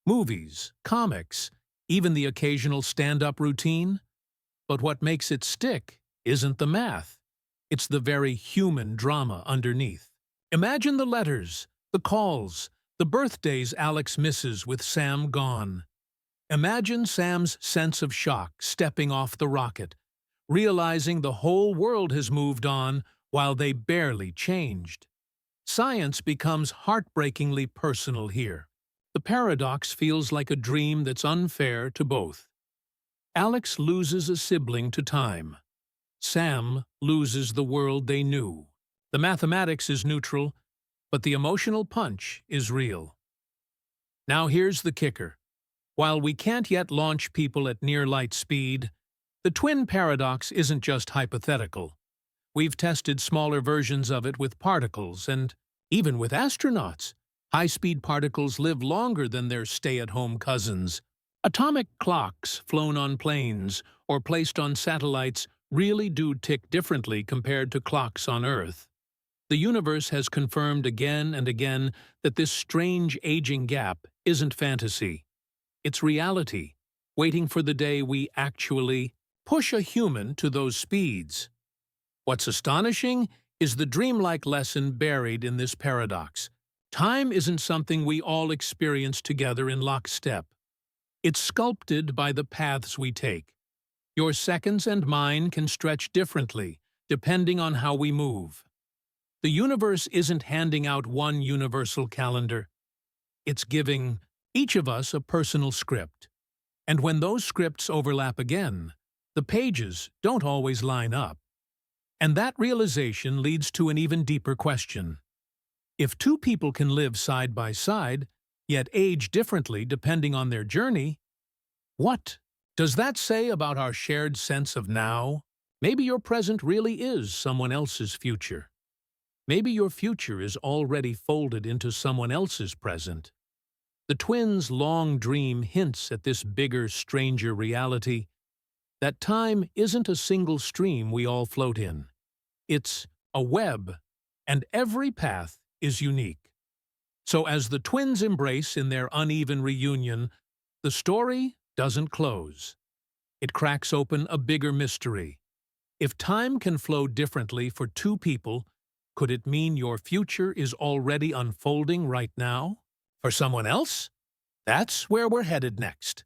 Movies, comics, even the occasional stand-up routine. But what makes it stick isn't the math. It's the very human drama underneath. Imagine the letters, the calls, the birthdays Alex misses with Sam gone. Imagine Sam's sense of shock stepping off the rocket, realizing the whole world has moved on while they barely changed. Science becomes heartbreakingly personal here. The paradox feels like a dream that's unfair to both. Alex loses a sibling to time. Sam loses the world they knew. The mathematics is neutral, but the emotional punch is real. Now here's the kicker. While we can't yet launch people at near-light speed, the twin paradox isn't just hypothetical. We've tested smaller versions of it with particles and even with astronauts. High-speed particles live longer than their stay-at-home cousins. Atomic clocks flown on planes or placed on satellites really do tick differently compared to clocks on Earth. The universe has confirmed again and again that this strange aging gap isn't fantasy. It's reality, waiting for the day we actually push a human to those speeds. What's astonishing is the dreamlike lesson buried in this paradox. Time isn't something we all experience together in lockstep. It's sculpted by the paths we take. Your seconds and mine can stretch differently, depending on how we move. The universe isn't handing out one universal calendar. It's giving each of us a personal script. And when those scripts overlap again, the pages don't always line up. And that realization leads to an even deeper question. If two people can live side by side, yet age differently depending on their journey, what does that say about our shared sense of now? Maybe your present really is someone else's future. Maybe your future is already folded into someone else's present. The twins' long dream hints at this bigger, stranger reality, that time isn't a single stream we all float in. It's a web, and every path is unique. So as the twins embrace in their uneven reunion, the story doesn't close. It cracks open a bigger mystery. If time can flow differently for two people, could it mean your future is already unfolding right now? For someone else? That's where we're headed next.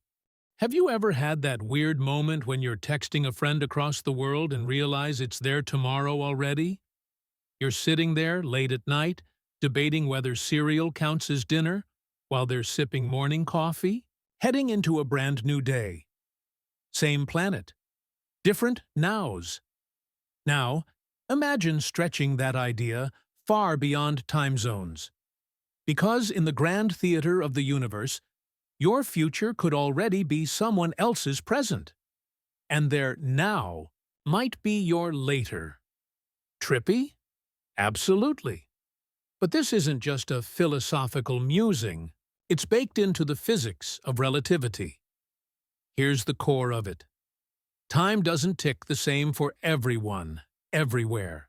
Have you ever had that weird moment when you're texting a friend across the world and realize it's their tomorrow already? You're sitting there late at night, debating whether cereal counts as dinner, while they're sipping morning coffee, heading into a brand new day. Same planet, different nows. Now, imagine stretching that idea far beyond time zones. Because in the grand theater of the universe, your future could already be someone else's present, and their now might be your later. Trippy? Absolutely. But this isn't just a philosophical musing. It's baked into the physics of relativity. Here's the core of it. Time doesn't tick the same for everyone, everywhere.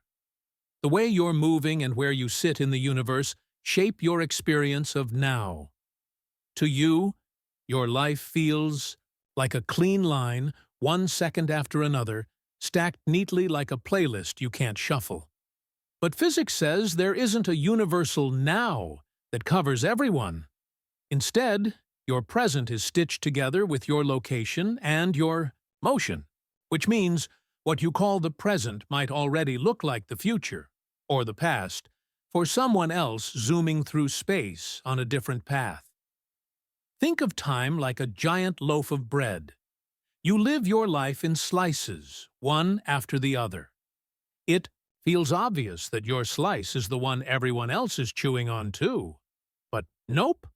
The way you're moving and where you sit in the universe shape your experience of now. To you, your life feels like a clean line, one second after another, stacked neatly like a playlist you can't shuffle. But physics says there isn't a universal now that covers everyone. Instead, your present is stitched together with your location and your motion, which means what you call the present might already look like the future, or the past, for someone else zooming through space on a different path. Think of time like a giant loaf of bread. You live your life in slices, one after the other. It feels obvious that your slice is the one everyone else is chewing on too. But nope,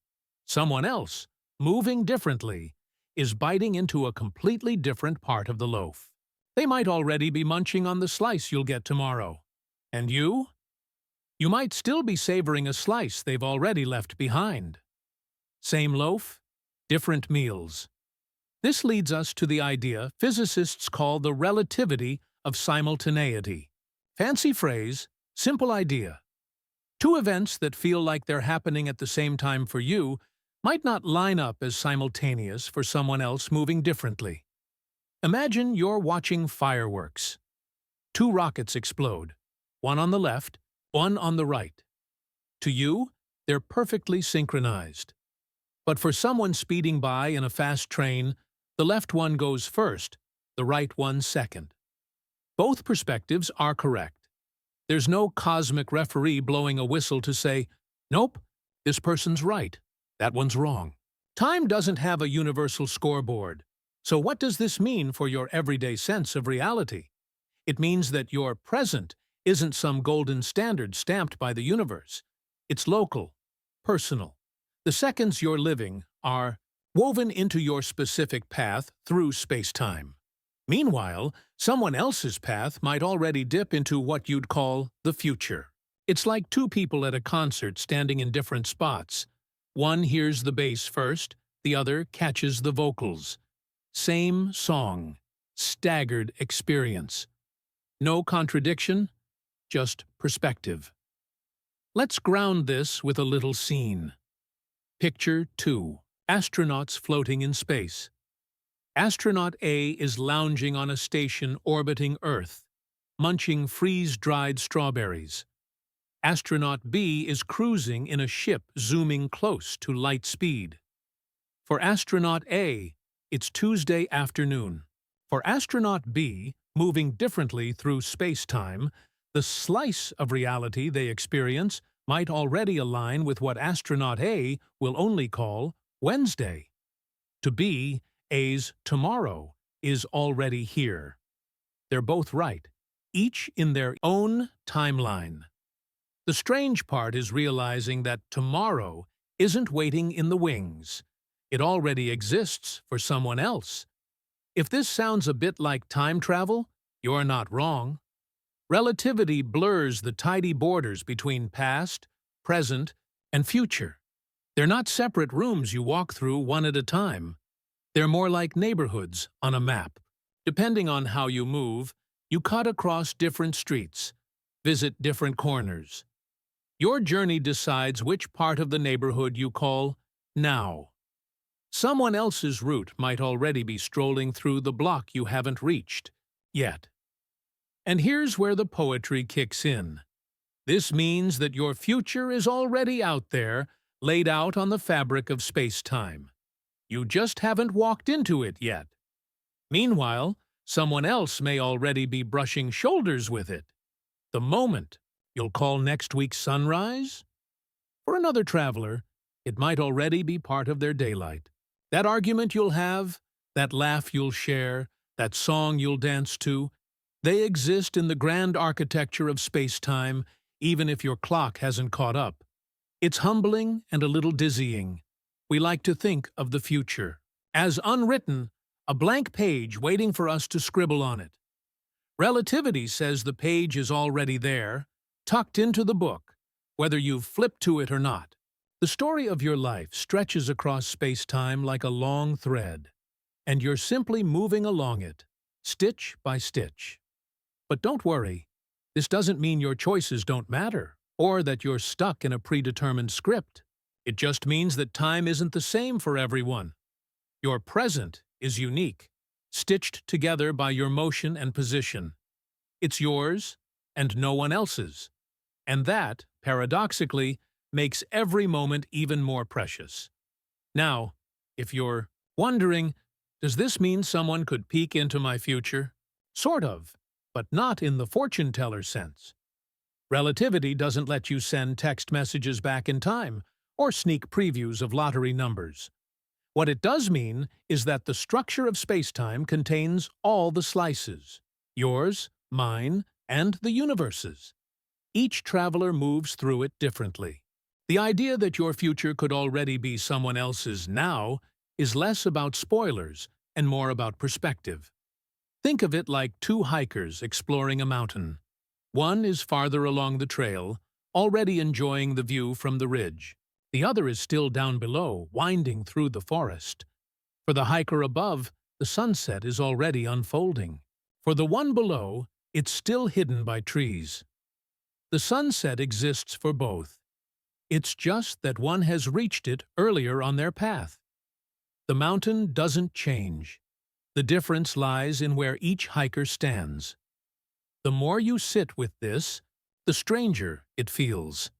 someone else, moving differently, is biting into a completely different part of the loaf. They might already be munching on the slice you'll get tomorrow. And you? You might still be savoring a slice they've already left behind. Same loaf, different meals. This leads us to the idea physicists call the relativity of simultaneity. Fancy phrase, simple idea. Two events that feel like they're happening at the same time for you might not line up as simultaneous for someone else moving differently. Imagine you're watching fireworks. Two rockets explode, one on the left, one on the right. To you, they're perfectly synchronized. But for someone speeding by in a fast train, the left one goes first, the right one second. Both perspectives are correct. There's no cosmic referee blowing a whistle to say, nope, this person's right, that one's wrong. Time doesn't have a universal scoreboard. So what does this mean for your everyday sense of reality? It means that your present isn't some golden standard stamped by the universe. It's local, personal. The seconds you're living are woven into your specific path through space-time. Meanwhile, someone else's path might already dip into what you'd call the future. It's like two people at a concert standing in different spots. One hears the bass first, the other catches the vocals. Same song, staggered experience. No contradiction, just perspective. Let's ground this with a little scene. Picture 2. Astronauts floating in space. Astronaut A is lounging on a station orbiting Earth, munching freeze-dried strawberries. Astronaut B is cruising in a ship zooming close to light speed. For astronaut A, it's Tuesday afternoon. For astronaut B, moving differently through space-time, the slice of reality they experience might already align with what astronaut A will only call Wednesday. To B, A's tomorrow is already here. They're both right, each in their own timeline. The strange part is realizing that tomorrow isn't waiting in the wings. It already exists for someone else. If this sounds a bit like time travel, you're not wrong. Relativity blurs the tidy borders between past, present, and future. They're not separate rooms you walk through one at a time. They're more like neighborhoods on a map. Depending on how you move, you cut across different streets, visit different corners. Your journey decides which part of the neighborhood you call now. Someone else's route might already be strolling through the block you haven't reached yet. And here's where the poetry kicks in. This means that your future is already out there, laid out on the fabric of space-time. You just haven't walked into it yet. Meanwhile, someone else may already be brushing shoulders with it. The moment you'll call next week's sunrise? For another traveler, it might already be part of their daylight. That argument you'll have, that laugh you'll share, that song you'll dance to, they exist in the grand architecture of space-time, even if your clock hasn't caught up. It's humbling and a little dizzying. We like to think of the future as unwritten, a blank page waiting for us to scribble on it. Relativity says the page is already there, tucked into the book, whether you've flipped to it or not. The story of your life stretches across space-time like a long thread, and you're simply moving along it, stitch by stitch. But don't worry, this doesn't mean your choices don't matter, or that you're stuck in a predetermined script. It just means that time isn't the same for everyone. Your present is unique, stitched together by your motion and position. It's yours and no one else's. And that, paradoxically, makes every moment even more precious. Now, if you're wondering, does this mean someone could peek into my future? Sort of, but not in the fortune teller sense. Relativity doesn't let you send text messages back in time or sneak previews of lottery numbers. What it does mean is that the structure of space-time contains all the slices, yours, mine, and the universe's. Each traveler moves through it differently. The idea that your future could already be someone else's now is less about spoilers and more about perspective. Think of it like two hikers exploring a mountain. One is farther along the trail, already enjoying the view from the ridge. The other is still down below, winding through the forest. For the hiker above, the sunset is already unfolding. For the one below, it's still hidden by trees. The sunset exists for both. It's just that one has reached it earlier on their path. The mountain doesn't change. The difference lies in where each hiker stands. The more you sit with this, the stranger it feels.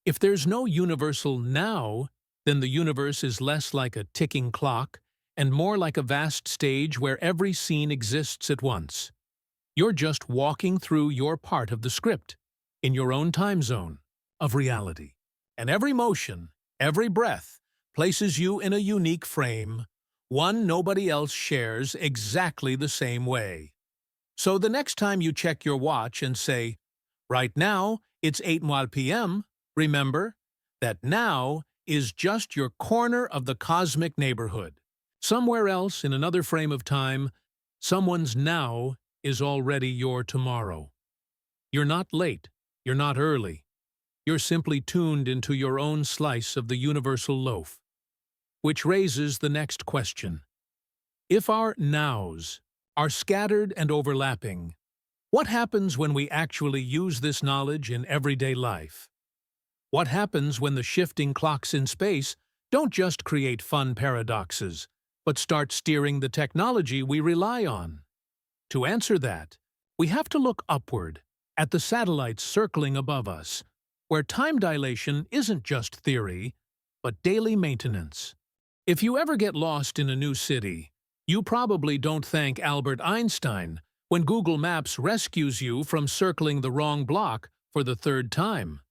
If there's no universal now, then the universe is less like a ticking clock and more like a vast stage where every scene exists at once. You're just walking through your part of the script, in your own time zone of reality. And every motion, every breath, places you in a unique frame, one nobody else shares exactly the same way. So the next time you check your watch and say, right now, it's 8 p.m., remember that now is just your corner of the cosmic neighborhood. Somewhere else in another frame of time, someone's now is already your tomorrow. You're not late, you're not early. You're simply tuned into your own slice of the universal loaf. Which raises the next question. If our nows are scattered and overlapping, what happens when we actually use this knowledge in everyday life? What happens when the shifting clocks in space don't just create fun paradoxes, but start steering the technology we rely on? To answer that, we have to look upward, at the satellites circling above us, where time dilation isn't just theory, but daily maintenance. If you ever get lost in a new city, you probably don't thank Albert Einstein when Google Maps rescues you from circling the wrong block for the third time.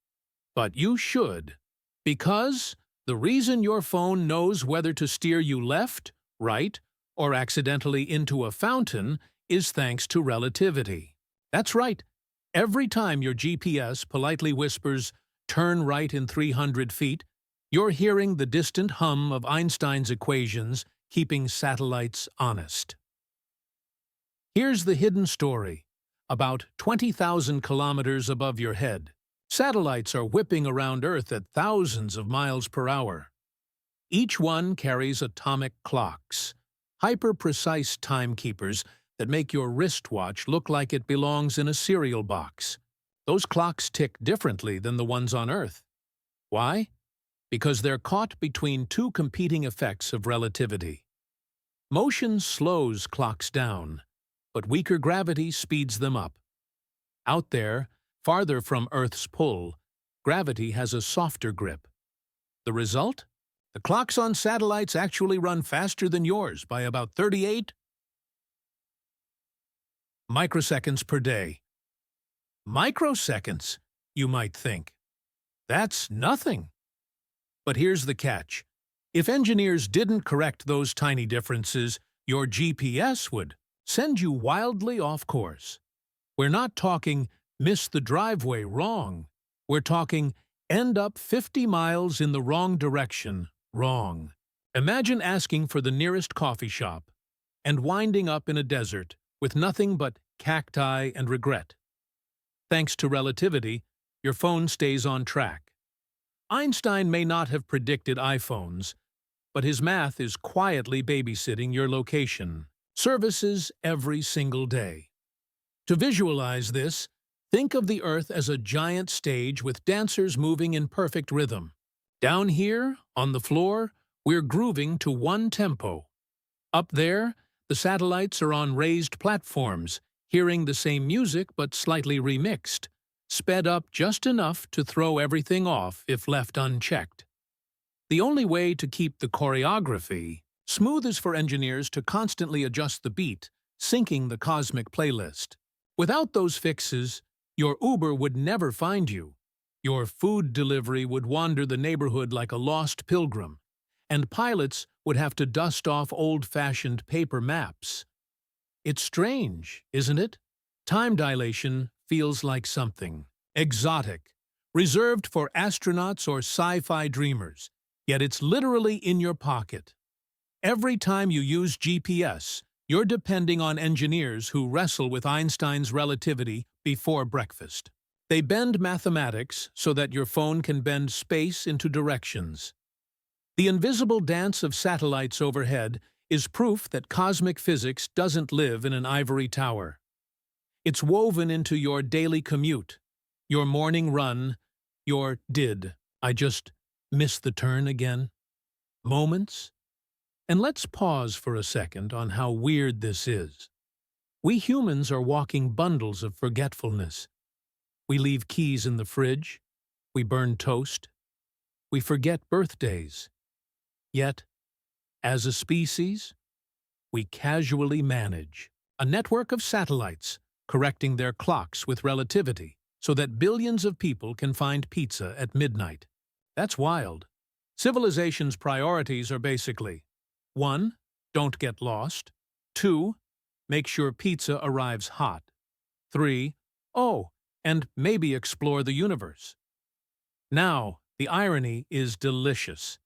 But you should, because the reason your phone knows whether to steer you left, right, or accidentally into a fountain is thanks to relativity. That's right. Every time your GPS politely whispers, "Turn right in 300 feet," you're hearing the distant hum of Einstein's equations, keeping satellites honest. Here's the hidden story. About 20,000 kilometers above your head, satellites are whipping around Earth at thousands of miles per hour. Each one carries atomic clocks, hyper-precise timekeepers that make your wristwatch look like it belongs in a cereal box. Those clocks tick differently than the ones on Earth. Why? because they're caught between two competing effects of relativity. Motion slows clocks down, but weaker gravity speeds them up. Out there, farther from Earth's pull, gravity has a softer grip. The result? The clocks on satellites actually run faster than yours by about 38 microseconds per day. Microseconds, you might think. That's nothing. But here's the catch. If engineers didn't correct those tiny differences, your GPS would send you wildly off course. We're not talking miss the driveway wrong. We're talking end up 50 miles in the wrong direction wrong. Imagine asking for the nearest coffee shop and winding up in a desert with nothing but cacti and regret. Thanks to relativity, your phone stays on track. Einstein may not have predicted iPhones, but his math is quietly babysitting your location, services every single day. To visualize this, think of the Earth as a giant stage with dancers moving in perfect rhythm. Down here, on the floor, we're grooving to one tempo. Up there, the satellites are on raised platforms, hearing the same music but slightly remixed, sped up just enough to throw everything off if left unchecked. The only way to keep the choreography smooth is for engineers to constantly adjust the beat, syncing the cosmic playlist. Without those fixes, your Uber would never find you. Your food delivery would wander the neighborhood like a lost pilgrim, and pilots would have to dust off old-fashioned paper maps. It's strange, isn't it? Time dilation feels like something exotic, reserved for astronauts or sci-fi dreamers, yet it's literally in your pocket. Every time you use GPS, you're depending on engineers who wrestle with Einstein's relativity before breakfast. They bend mathematics so that your phone can bend space into directions. The invisible dance of satellites overhead is proof that cosmic physics doesn't live in an ivory tower. It's woven into your daily commute, your morning run, your "did I just miss the turn again?" moments. And let's pause for a second on how weird this is. We humans are walking bundles of forgetfulness. We leave keys in the fridge. We burn toast. We forget birthdays. Yet, as a species, we casually manage a network of satellites correcting their clocks with relativity so that billions of people can find pizza at midnight. That's wild. Civilization's priorities are basically 1. Don't get lost. 2. Make sure pizza arrives hot. 3. Oh, and maybe explore the universe. Now, the irony is delicious.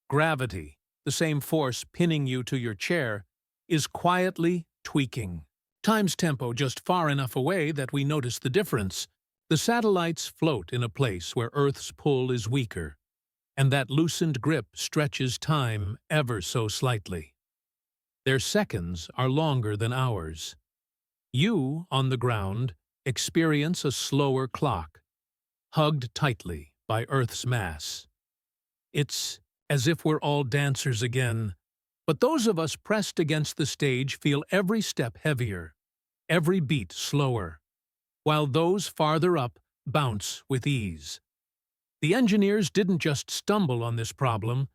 Gravity, the same force pinning you to your chair, is quietly tweaking. Time's tempo just far enough away that we notice the difference. The satellites float in a place where Earth's pull is weaker, and that loosened grip stretches time ever so slightly. Their seconds are longer than ours. You, on the ground, experience a slower clock, hugged tightly by Earth's mass. It's as if we're all dancers again, but those of us pressed against the stage feel every step heavier, every beat slower, while those farther up bounce with ease. The engineers didn't just stumble on this problem,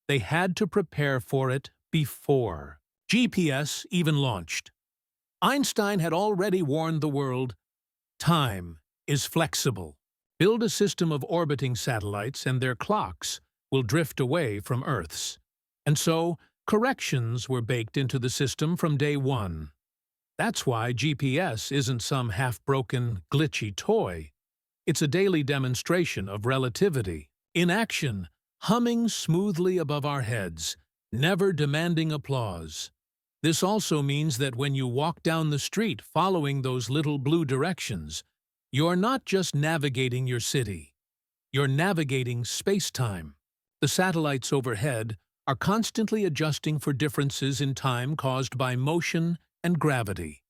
they had to prepare for it before GPS even launched. Einstein had already warned the world, time is flexible. Build a system of orbiting satellites and their clocks will drift away from Earth's. And so, corrections were baked into the system from day one. That's why GPS isn't some half-broken, glitchy toy. It's a daily demonstration of relativity, in action, humming smoothly above our heads, never demanding applause. This also means that when you walk down the street following those little blue directions, you're not just navigating your city. You're navigating space-time. The satellites overhead are constantly adjusting for differences in time caused by motion and gravity.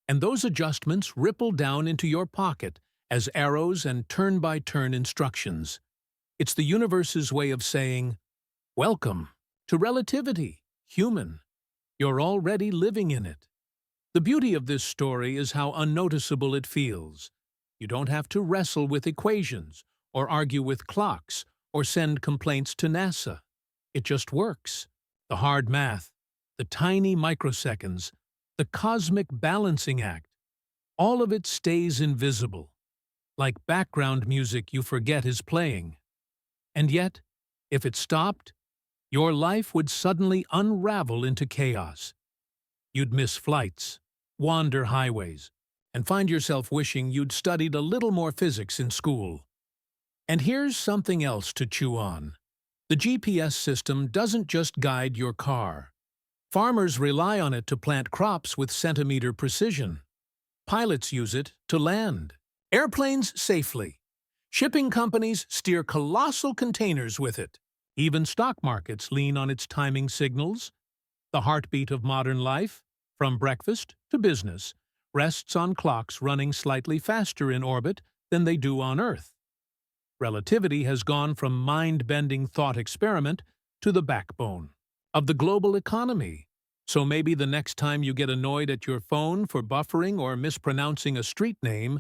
And those adjustments ripple down into your pocket as arrows and turn-by-turn instructions. It's the universe's way of saying, welcome to relativity, human. You're already living in it. The beauty of this story is how unnoticeable it feels. You don't have to wrestle with equations, or argue with clocks, or send complaints to NASA. It just works. The hard math, the tiny microseconds, the cosmic balancing act, all of it stays invisible, like background music you forget is playing. And yet, if it stopped, your life would suddenly unravel into chaos. You'd miss flights, wander highways, and find yourself wishing you'd studied a little more physics in school. And here's something else to chew on. The GPS system doesn't just guide your car. Farmers rely on it to plant crops with centimeter precision. Pilots use it to land airplanes safely. Shipping companies steer colossal containers with it. Even stock markets lean on its timing signals. The heartbeat of modern life, from breakfast to business, rests on clocks running slightly faster in orbit than they do on Earth. Relativity has gone from mind-bending thought experiment to the backbone of the global economy. So maybe the next time you get annoyed at your phone for buffering or mispronouncing a street name,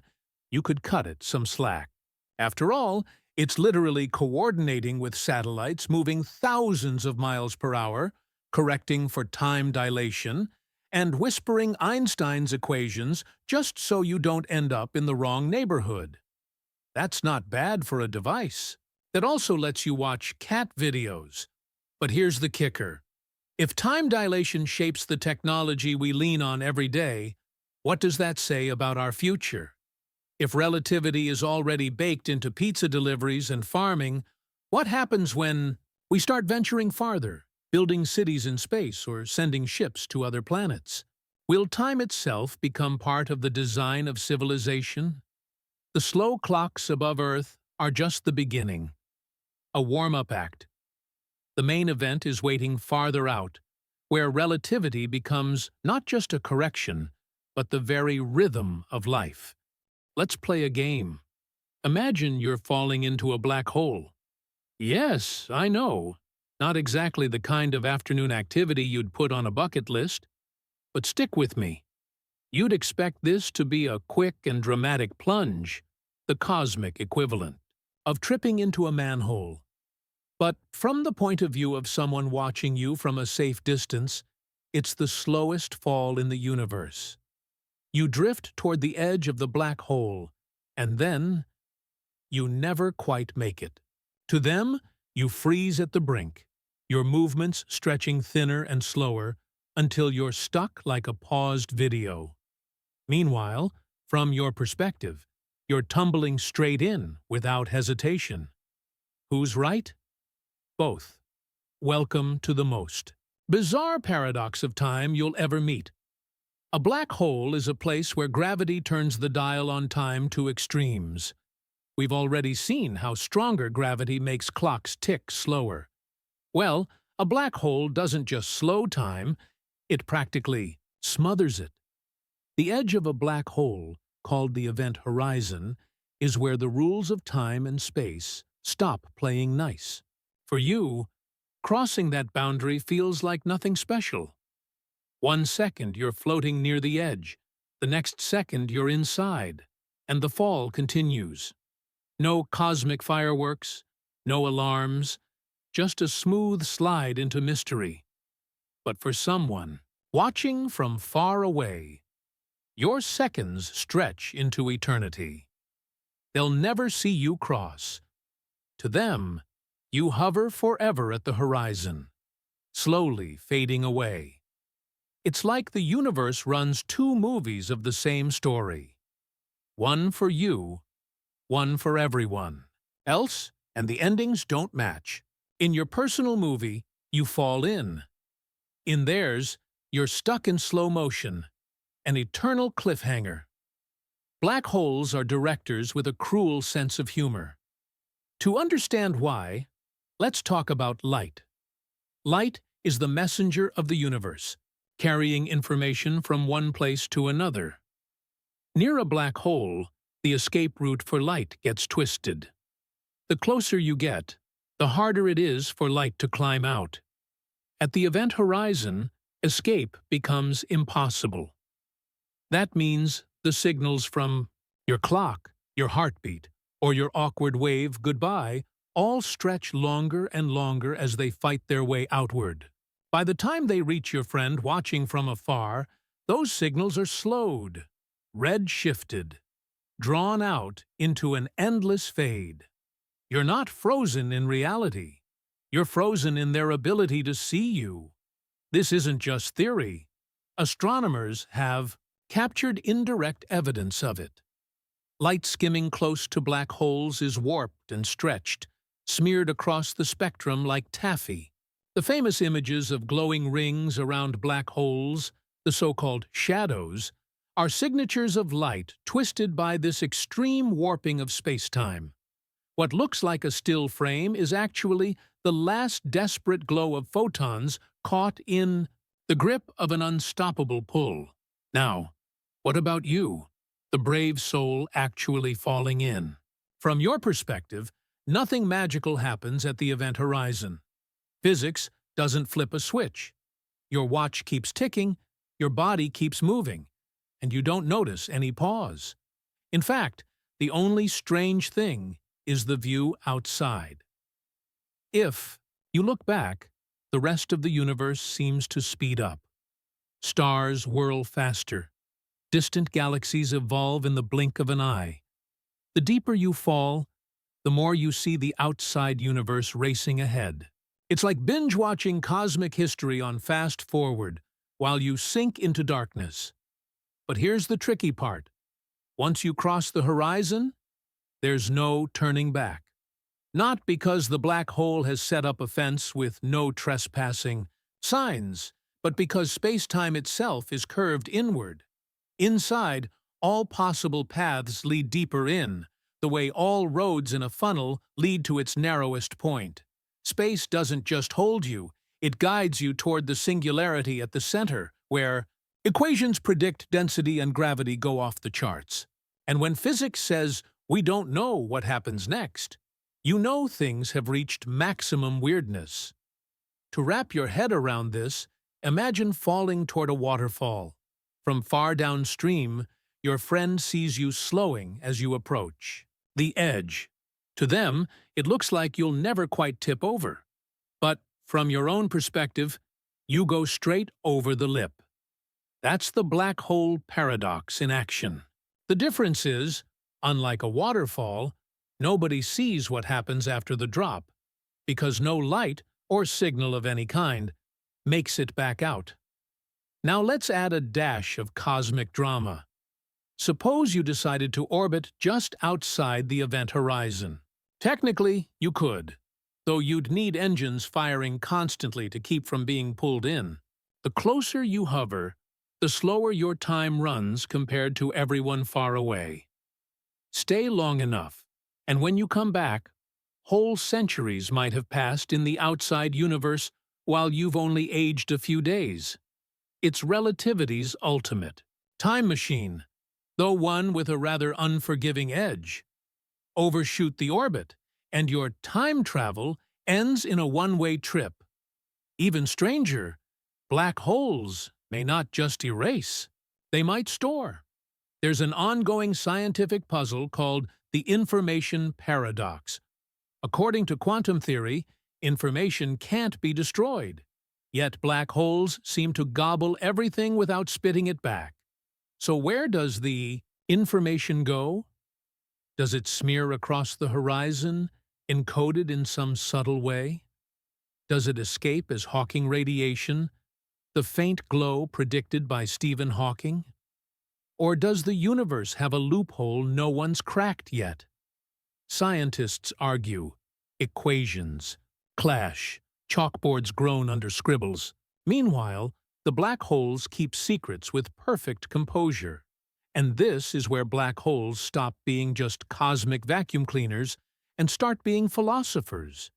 you could cut it some slack. After all, it's literally coordinating with satellites moving thousands of miles per hour, correcting for time dilation, and whispering Einstein's equations just so you don't end up in the wrong neighborhood. That's not bad for a device. That also lets you watch cat videos. But here's the kicker. If time dilation shapes the technology we lean on every day, what does that say about our future? If relativity is already baked into pizza deliveries and farming, what happens when we start venturing farther, building cities in space or sending ships to other planets? Will time itself become part of the design of civilization? The slow clocks above Earth are just the beginning, a warm-up act. The main event is waiting farther out, where relativity becomes not just a correction, but the very rhythm of life. Let's play a game. Imagine you're falling into a black hole. Yes, I know. Not exactly the kind of afternoon activity you'd put on a bucket list. But stick with me. You'd expect this to be a quick and dramatic plunge, the cosmic equivalent of tripping into a manhole. But from the point of view of someone watching you from a safe distance, it's the slowest fall in the universe. You drift toward the edge of the black hole, and then you never quite make it. To them, you freeze at the brink, your movements stretching thinner and slower until you're stuck like a paused video. Meanwhile, from your perspective, you're tumbling straight in without hesitation. Who's right? Both. Welcome to the most bizarre paradox of time you'll ever meet. A black hole is a place where gravity turns the dial on time to extremes. We've already seen how stronger gravity makes clocks tick slower. Well, a black hole doesn't just slow time, it practically smothers it. The edge of a black hole, called the event horizon, is where the rules of time and space stop playing nice. For you, crossing that boundary feels like nothing special. 1 second you're floating near the edge, the next second you're inside, and the fall continues. No cosmic fireworks, no alarms, just a smooth slide into mystery. But for someone watching from far away, your seconds stretch into eternity. They'll never see you cross. To them, you hover forever at the horizon, slowly fading away. It's like the universe runs 2 movies of the same story. One for you, one for everyone. Else, and the endings don't match. In your personal movie, you fall in. In theirs, you're stuck in slow motion, an eternal cliffhanger. Black holes are directors with a cruel sense of humor. To understand why, let's talk about light. Light is the messenger of the universe, carrying information from one place to another. Near a black hole, the escape route for light gets twisted. The closer you get, the harder it is for light to climb out. At the event horizon, escape becomes impossible. That means the signals from your clock, your heartbeat, or your awkward wave goodbye all stretch longer and longer as they fight their way outward. By the time they reach your friend watching from afar, those signals are slowed, red-shifted, drawn out into an endless fade. You're not frozen in reality. You're frozen in their ability to see you. This isn't just theory. Astronomers have captured indirect evidence of it. Light skimming close to black holes is warped and stretched, smeared across the spectrum like taffy. The famous images of glowing rings around black holes, the so-called shadows, are signatures of light twisted by this extreme warping of space-time. What looks like a still frame is actually the last desperate glow of photons caught in the grip of an unstoppable pull. Now, what about you, the brave soul actually falling in? From your perspective, nothing magical happens at the event horizon. Physics doesn't flip a switch. Your watch keeps ticking, your body keeps moving, and you don't notice any pause. In fact, the only strange thing is the view outside. If you look back, the rest of the universe seems to speed up. Stars whirl faster. Distant galaxies evolve in the blink of an eye. The deeper you fall, the more you see the outside universe racing ahead. It's like binge-watching cosmic history on fast forward while you sink into darkness. But here's the tricky part. Once you cross the horizon, there's no turning back. Not because the black hole has set up a fence with no trespassing signs, but because space-time itself is curved inward. Inside, all possible paths lead deeper in, the way all roads in a funnel lead to its narrowest point. Space doesn't just hold you, it guides you toward the singularity at the center, where equations predict density and gravity go off the charts. And when physics says we don't know what happens next, you know things have reached maximum weirdness. To wrap your head around this, imagine falling toward a waterfall. From far downstream, your friend sees you slowing as you approach. The edge. To them, it looks like you'll never quite tip over. But from your own perspective, you go straight over the lip. That's the black hole paradox in action. The difference is, unlike a waterfall, nobody sees what happens after the drop, because no light or signal of any kind makes it back out. Now let's add a dash of cosmic drama. Suppose you decided to orbit just outside the event horizon. Technically, you could, though you'd need engines firing constantly to keep from being pulled in. The closer you hover, the slower your time runs compared to everyone far away. Stay long enough, and when you come back, whole centuries might have passed in the outside universe while you've only aged a few days. It's relativity's ultimate time machine, though one with a rather unforgiving edge. Overshoot the orbit, and your time travel ends in a one-way trip. Even stranger, black holes may not just erase, they might store. There's an ongoing scientific puzzle called the information paradox. According to quantum theory, information can't be destroyed. Yet black holes seem to gobble everything without spitting it back. So where does the information go? Does it smear across the horizon, encoded in some subtle way? Does it escape as Hawking radiation, the faint glow predicted by Stephen Hawking? Or does the universe have a loophole no one's cracked yet? Scientists argue. Equations clash. Chalkboards groan under scribbles. Meanwhile, the black holes keep secrets with perfect composure. And this is where black holes stop being just cosmic vacuum cleaners and start being philosophers.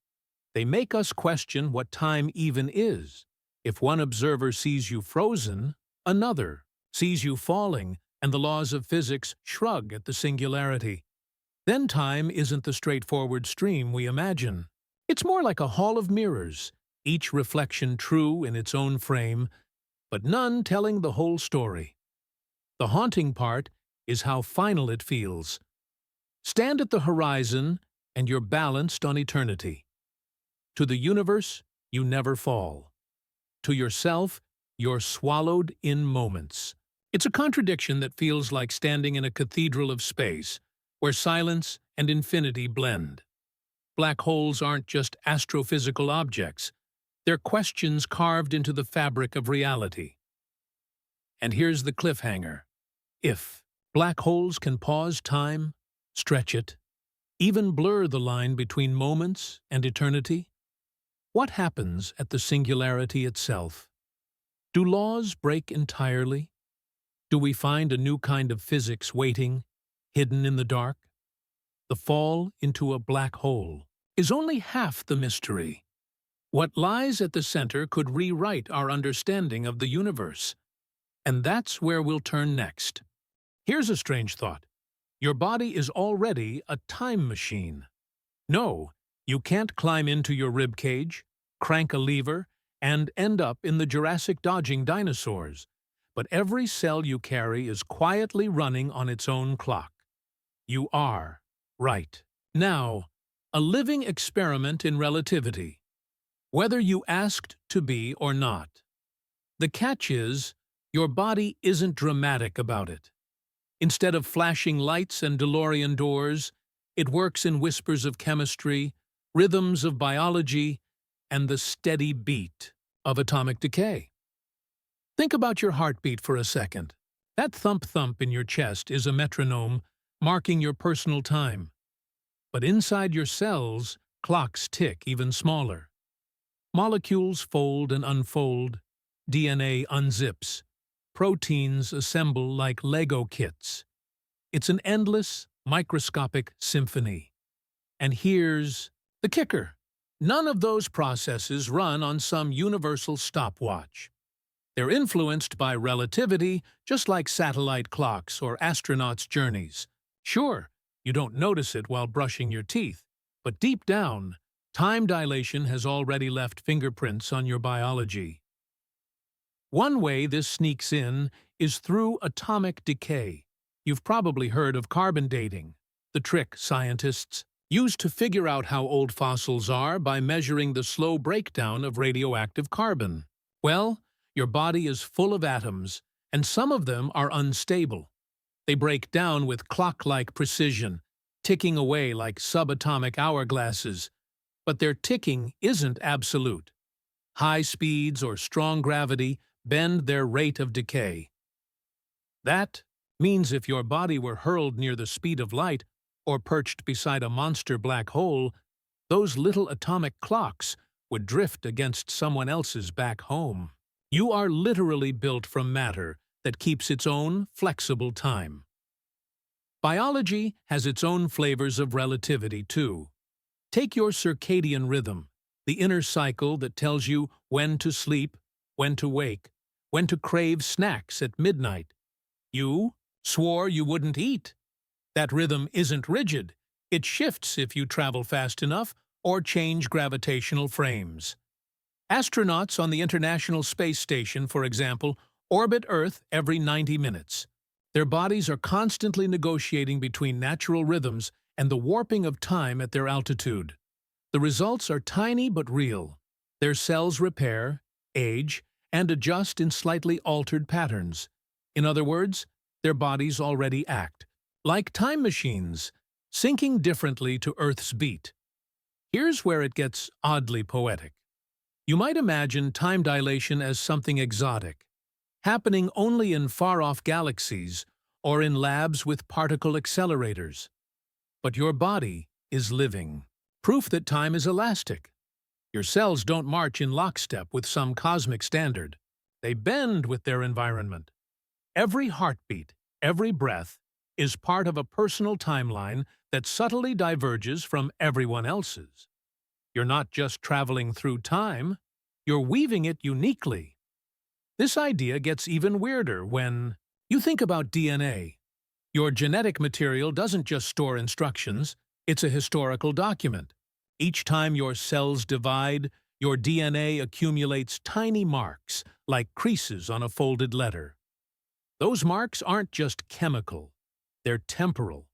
They make us question what time even is. If one observer sees you frozen, another sees you falling, and the laws of physics shrug at the singularity. Then time isn't the straightforward stream we imagine. It's more like a hall of mirrors, each reflection true in its own frame, but none telling the whole story. The haunting part is how final it feels. Stand at the horizon, and you're balanced on eternity. To the universe, you never fall. To yourself, you're swallowed in moments. It's a contradiction that feels like standing in a cathedral of space, where silence and infinity blend. Black holes aren't just astrophysical objects. They're questions carved into the fabric of reality. And here's the cliffhanger. If black holes can pause time, stretch it, even blur the line between moments and eternity, what happens at the singularity itself? Do laws break entirely? Do we find a new kind of physics waiting, hidden in the dark? The fall into a black hole is only half the mystery. What lies at the center could rewrite our understanding of the universe. And that's where we'll turn next. Here's a strange thought. Your body is already a time machine. No, you can't climb into your rib cage, crank a lever, and end up in the Jurassic dodging dinosaurs. But every cell you carry is quietly running on its own clock. You are right. Now, a living experiment in relativity. Whether you asked to be or not. The catch is, your body isn't dramatic about it. Instead of flashing lights and DeLorean doors, it works in whispers of chemistry, rhythms of biology, and the steady beat of atomic decay. Think about your heartbeat for a second. That thump-thump in your chest is a metronome marking your personal time. But inside your cells, clocks tick even smaller. Molecules fold and unfold, DNA unzips, proteins assemble like Lego kits. It's an endless, microscopic symphony. And here's the kicker. None of those processes run on some universal stopwatch. They're influenced by relativity, just like satellite clocks or astronauts' journeys. Sure, you don't notice it while brushing your teeth, but deep down, time dilation has already left fingerprints on your biology. One way this sneaks in is through atomic decay. You've probably heard of carbon dating, the trick scientists use to figure out how old fossils are by measuring the slow breakdown of radioactive carbon. Well, your body is full of atoms, and some of them are unstable. They break down with clock-like precision, ticking away like subatomic hourglasses. But their ticking isn't absolute. High speeds or strong gravity bend their rate of decay. That means if your body were hurled near the speed of light or perched beside a monster black hole, those little atomic clocks would drift against someone else's back home. You are literally built from matter that keeps its own flexible time. Biology has its own flavors of relativity, too. Take your circadian rhythm, the inner cycle that tells you when to sleep, when to wake, when to crave snacks at midnight. You swore you wouldn't eat. That rhythm isn't rigid. It shifts if you travel fast enough or change gravitational frames. Astronauts on the International Space Station, for example, orbit Earth every 90 minutes. Their bodies are constantly negotiating between natural rhythms and the warping of time at their altitude. The results are tiny but real. Their cells repair, age, and adjust in slightly altered patterns. In other words, their bodies already act like time machines, syncing differently to Earth's beat. Here's where it gets oddly poetic. You might imagine time dilation as something exotic, happening only in far-off galaxies or in labs with particle accelerators. But your body is living, proof that time is elastic. Your cells don't march in lockstep with some cosmic standard. They bend with their environment. Every heartbeat, every breath, is part of a personal timeline that subtly diverges from everyone else's. You're not just traveling through time, you're weaving it uniquely. This idea gets even weirder when you think about DNA. Your genetic material doesn't just store instructions, it's a historical document. Each time your cells divide, your DNA accumulates tiny marks, like creases on a folded letter. Those marks aren't just chemical, they're temporal.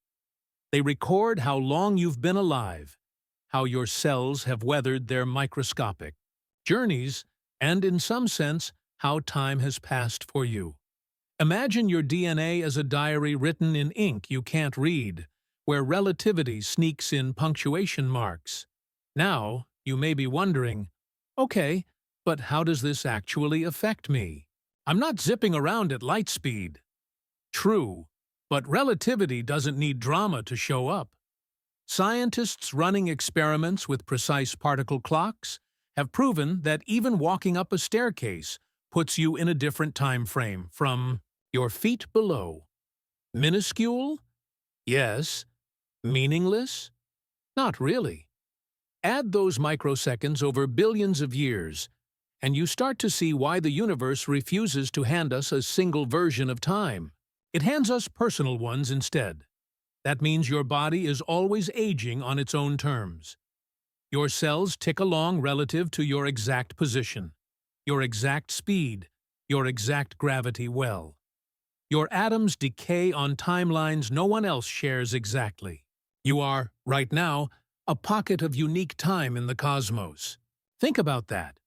They record how long you've been alive, how your cells have weathered their microscopic journeys, and in some sense, how time has passed for you. Imagine your DNA as a diary written in ink you can't read, where relativity sneaks in punctuation marks. Now, you may be wondering, okay, but how does this actually affect me? I'm not zipping around at light speed. True, but relativity doesn't need drama to show up. Scientists running experiments with precise particle clocks have proven that even walking up a staircase puts you in a different time frame from your feet below. Minuscule? Yes. Meaningless? Not really. Add those microseconds over billions of years, and you start to see why the universe refuses to hand us a single version of time. It hands us personal ones instead. That means your body is always aging on its own terms. Your cells tick along relative to your exact position, your exact speed, your exact gravity well. Your atoms decay on timelines no one else shares exactly. You are, right now, a pocket of unique time in the cosmos. Think about that.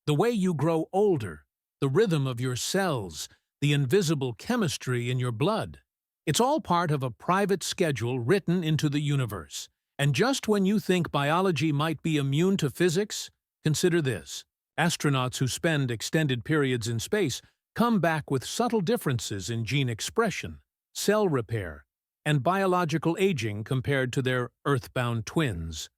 The way you grow older, the rhythm of your cells, the invisible chemistry in your blood. It's all part of a private schedule written into the universe. And just when you think biology might be immune to physics, consider this. Astronauts who spend extended periods in space come back with subtle differences in gene expression, cell repair, and biological aging compared to their Earth-bound twins.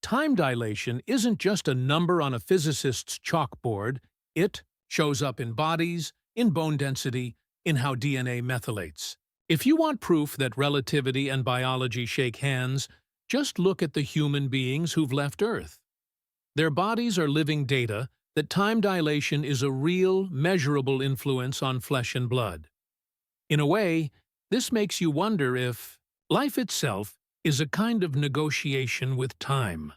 Time dilation isn't just a number on a physicist's chalkboard. It shows up in bodies, in bone density, in how DNA methylates. If you want proof that relativity and biology shake hands, just look at the human beings who've left Earth. Their bodies are living data that time dilation is a real, measurable influence on flesh and blood. In a way, this makes you wonder if life itself is a kind of negotiation with time.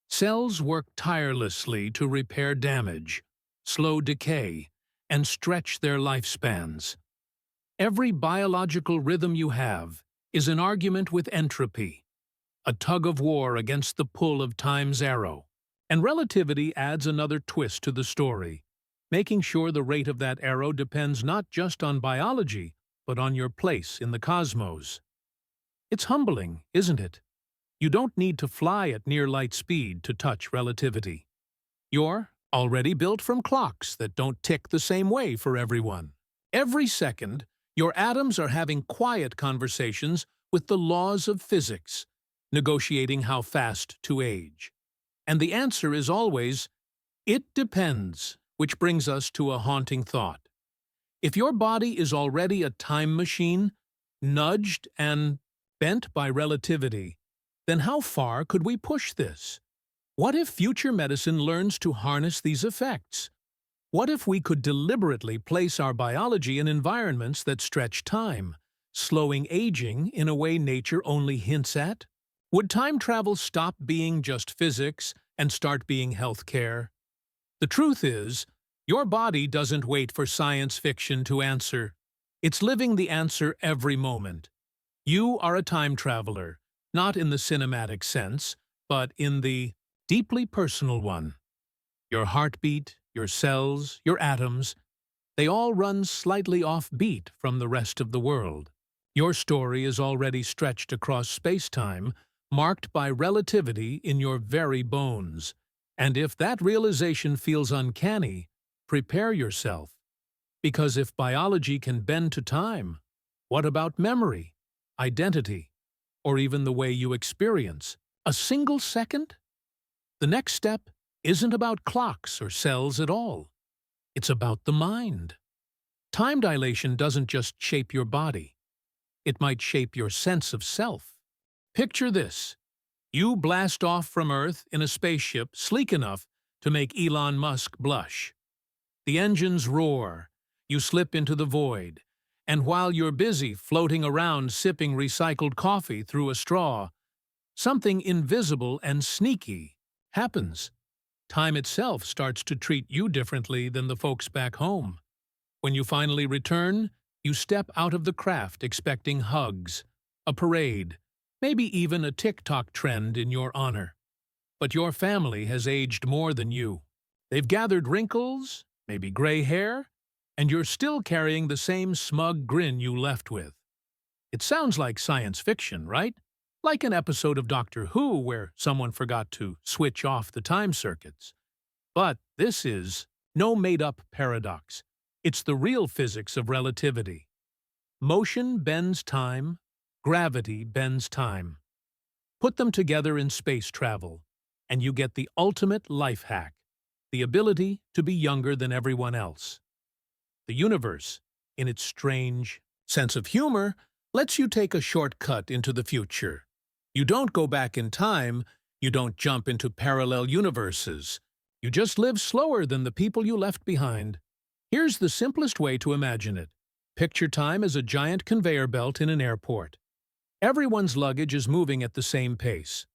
Cells work tirelessly to repair damage, slow decay, and stretch their lifespans. Every biological rhythm you have is an argument with entropy, a tug-of-war against the pull of time's arrow. And relativity adds another twist to the story, making sure the rate of that arrow depends not just on biology, but on your place in the cosmos. It's humbling, isn't it? You don't need to fly at near light speed to touch relativity. You're already built from clocks that don't tick the same way for everyone. Every second, your atoms are having quiet conversations with the laws of physics, negotiating how fast to age. And the answer is always, it depends, which brings us to a haunting thought. If your body is already a time machine, nudged and bent by relativity, then how far could we push this? What if future medicine learns to harness these effects? What if we could deliberately place our biology in environments that stretch time, slowing aging in a way nature only hints at? Would time travel stop being just physics and start being healthcare? The truth is, your body doesn't wait for science fiction to answer. It's living the answer every moment. You are a time traveler, not in the cinematic sense, but in the deeply personal one. Your heartbeat, your cells, your atoms, they all run slightly off-beat from the rest of the world. Your story is already stretched across space-time, marked by relativity in your very bones. And if that realization feels uncanny, prepare yourself. Because if biology can bend to time, what about memory, identity, or even the way you experience a single second? The next step isn't about clocks or cells at all. It's about the mind. Time dilation doesn't just shape your body. It might shape your sense of self. Picture this. You blast off from Earth in a spaceship sleek enough to make Elon Musk blush. The engines roar. You slip into the void, And while you're busy floating around sipping recycled coffee through a straw, something invisible and sneaky happens. Time itself starts to treat you differently than the folks back home. When you finally return, you step out of the craft expecting hugs, a parade, maybe even a TikTok trend in your honor. But your family has aged more than you. They've gathered wrinkles, maybe gray hair, and you're still carrying the same smug grin you left with. It sounds like science fiction, right? Like an episode of Doctor Who where someone forgot to switch off the time circuits. But this is no made-up paradox. It's the real physics of relativity. Motion bends time, gravity bends time. Put them together in space travel, and you get the ultimate life hack, the ability to be younger than everyone else. The universe, in its strange sense of humor, lets you take a shortcut into the future. You don't go back in time, you don't jump into parallel universes. You just live slower than the people you left behind. Here's the simplest way to imagine it. Picture time as a giant conveyor belt in an airport. Everyone's luggage is moving at the same pace,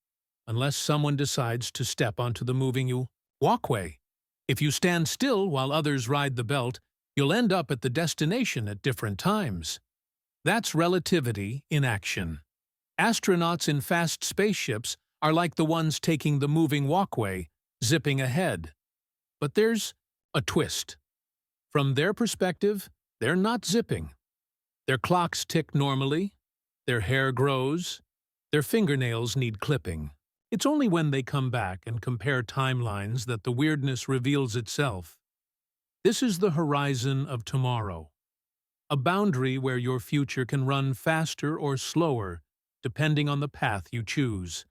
unless someone decides to step onto the moving walkway. If you stand still while others ride the belt, you'll end up at the destination at different times. That's relativity in action. Astronauts in fast spaceships are like the ones taking the moving walkway, zipping ahead. But there's a twist. From their perspective, they're not zipping. Their clocks tick normally, their hair grows, their fingernails need clipping. It's only when they come back and compare timelines that the weirdness reveals itself. This is the horizon of tomorrow, a boundary where your future can run faster or slower depending on the path you choose.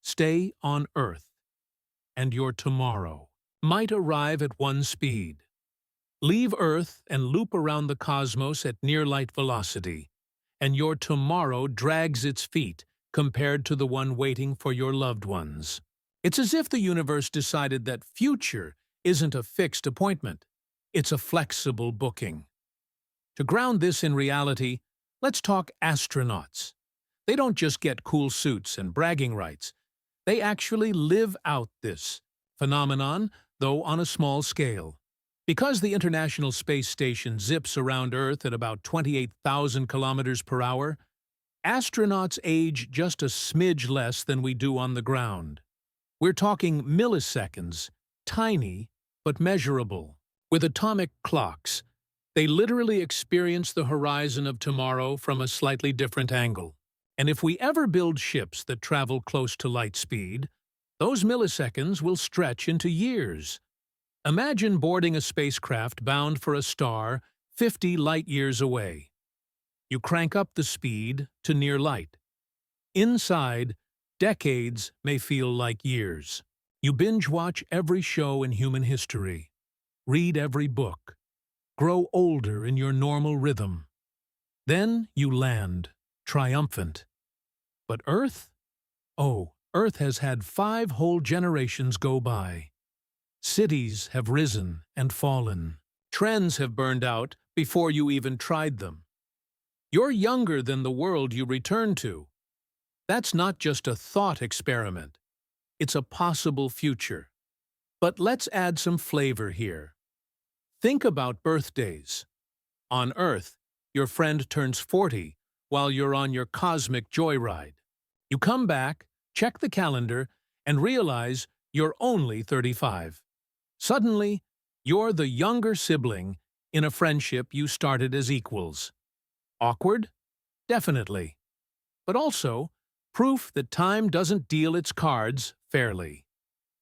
Stay on Earth, and your tomorrow might arrive at one speed. Leave Earth and loop around the cosmos at near-light velocity, and your tomorrow drags its feet compared to the one waiting for your loved ones. It's as if the universe decided that future isn't a fixed appointment. It's a flexible booking. To ground this in reality, let's talk astronauts. They don't just get cool suits and bragging rights. They actually live out this phenomenon, though on a small scale. Because the International Space Station zips around Earth at about 28,000 kilometers per hour, astronauts age just a smidge less than we do on the ground. We're talking milliseconds, tiny but measurable. With atomic clocks, they literally experience the horizon of tomorrow from a slightly different angle. And if we ever build ships that travel close to light speed, those milliseconds will stretch into years. Imagine boarding a spacecraft bound for a star 50 light-years away. You crank up the speed to near light. Inside, decades may feel like years. You binge-watch every show in human history, read every book, grow older in your normal rhythm. Then you land, triumphant. But Earth? Oh, Earth has had 5 whole generations go by. Cities have risen and fallen. Trends have burned out before you even tried them. You're younger than the world you return to. That's not just a thought experiment. It's a possible future. But let's add some flavor here. Think about birthdays. On Earth, your friend turns 40 while you're on your cosmic joyride. You come back, check the calendar, and realize you're only 35. Suddenly, you're the younger sibling in a friendship you started as equals. Awkward? Definitely. But also, proof that time doesn't deal its cards fairly.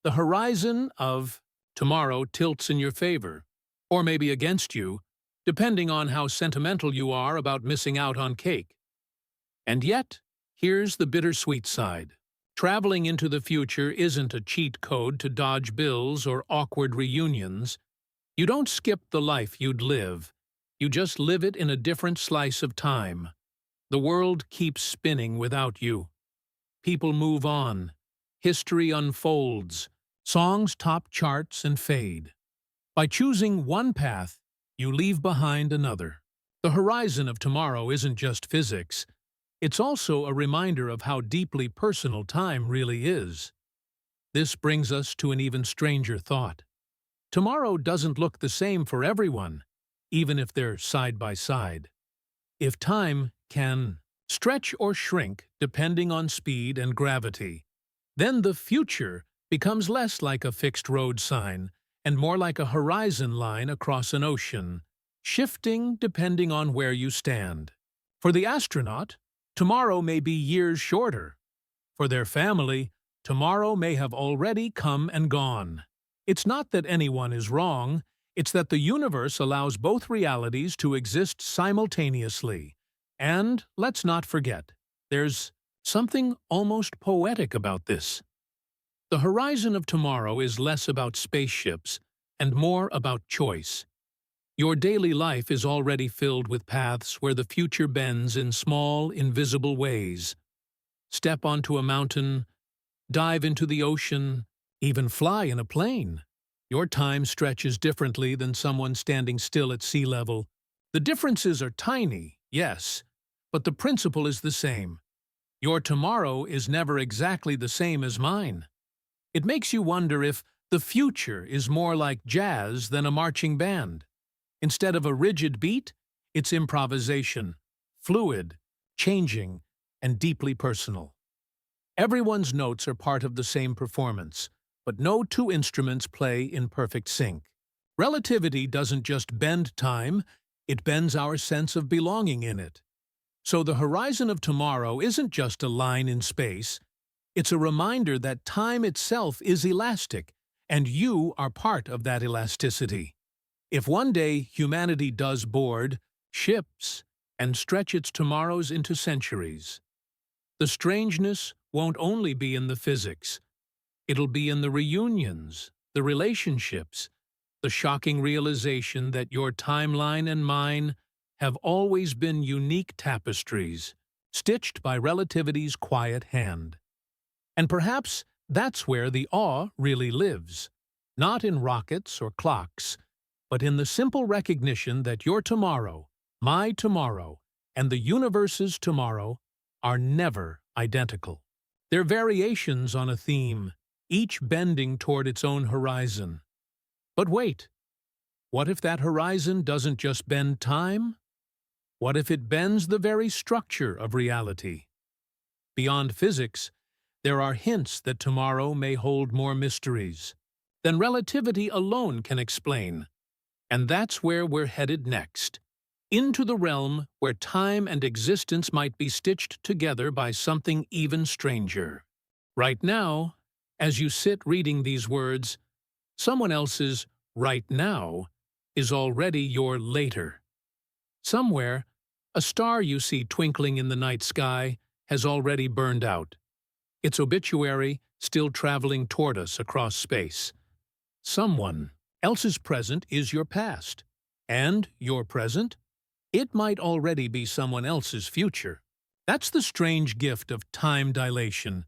The horizon of tomorrow tilts in your favor, or maybe against you, depending on how sentimental you are about missing out on cake. And yet, here's the bittersweet side. Traveling into the future isn't a cheat code to dodge bills or awkward reunions. You don't skip the life you'd live. You just live it in a different slice of time. The world keeps spinning without you. People move on. History unfolds. Songs top charts and fade. By choosing one path, you leave behind another. The horizon of tomorrow isn't just physics. It's also a reminder of how deeply personal time really is. This brings us to an even stranger thought. Tomorrow doesn't look the same for everyone, even if they're side by side. If time can stretch or shrink depending on speed and gravity, then the future becomes less like a fixed road sign and more like a horizon line across an ocean, shifting depending on where you stand. For the astronaut, tomorrow may be years shorter. For their family, tomorrow may have already come and gone. It's not that anyone is wrong, it's that the universe allows both realities to exist simultaneously. And let's not forget, there's something almost poetic about this. The horizon of tomorrow is less about spaceships and more about choice. Your daily life is already filled with paths where the future bends in small, invisible ways. Step onto a mountain, dive into the ocean, even fly in a plane. Your time stretches differently than someone standing still at sea level. The differences are tiny, yes, but the principle is the same. Your tomorrow is never exactly the same as mine. It makes you wonder if the future is more like jazz than a marching band. Instead of a rigid beat, it's improvisation, fluid, changing, and deeply personal. Everyone's notes are part of the same performance, but no two instruments play in perfect sync. Relativity doesn't just bend time, it bends our sense of belonging in it. So the horizon of tomorrow isn't just a line in space, it's a reminder that time itself is elastic, and you are part of that elasticity. If one day humanity does board, ships, and stretch its tomorrows into centuries, the strangeness won't only be in the physics. It'll be in the reunions, the relationships, the shocking realization that your timeline and mine have always been unique tapestries, stitched by relativity's quiet hand. And perhaps that's where the awe really lives, not in rockets or clocks, but in the simple recognition that your tomorrow, my tomorrow, and the universe's tomorrow are never identical. They're variations on a theme, each bending toward its own horizon. But wait, what if that horizon doesn't just bend time? What if it bends the very structure of reality? Beyond physics, there are hints that tomorrow may hold more mysteries than relativity alone can explain. And that's where we're headed next, into the realm where time and existence might be stitched together by something even stranger. Right now, as you sit reading these words, someone else's right now is already your later. Somewhere, a star you see twinkling in the night sky has already burned out, its obituary still traveling toward us across space. Someone else's present is your past, and your present, it might already be someone else's future. That's the strange gift of time dilation.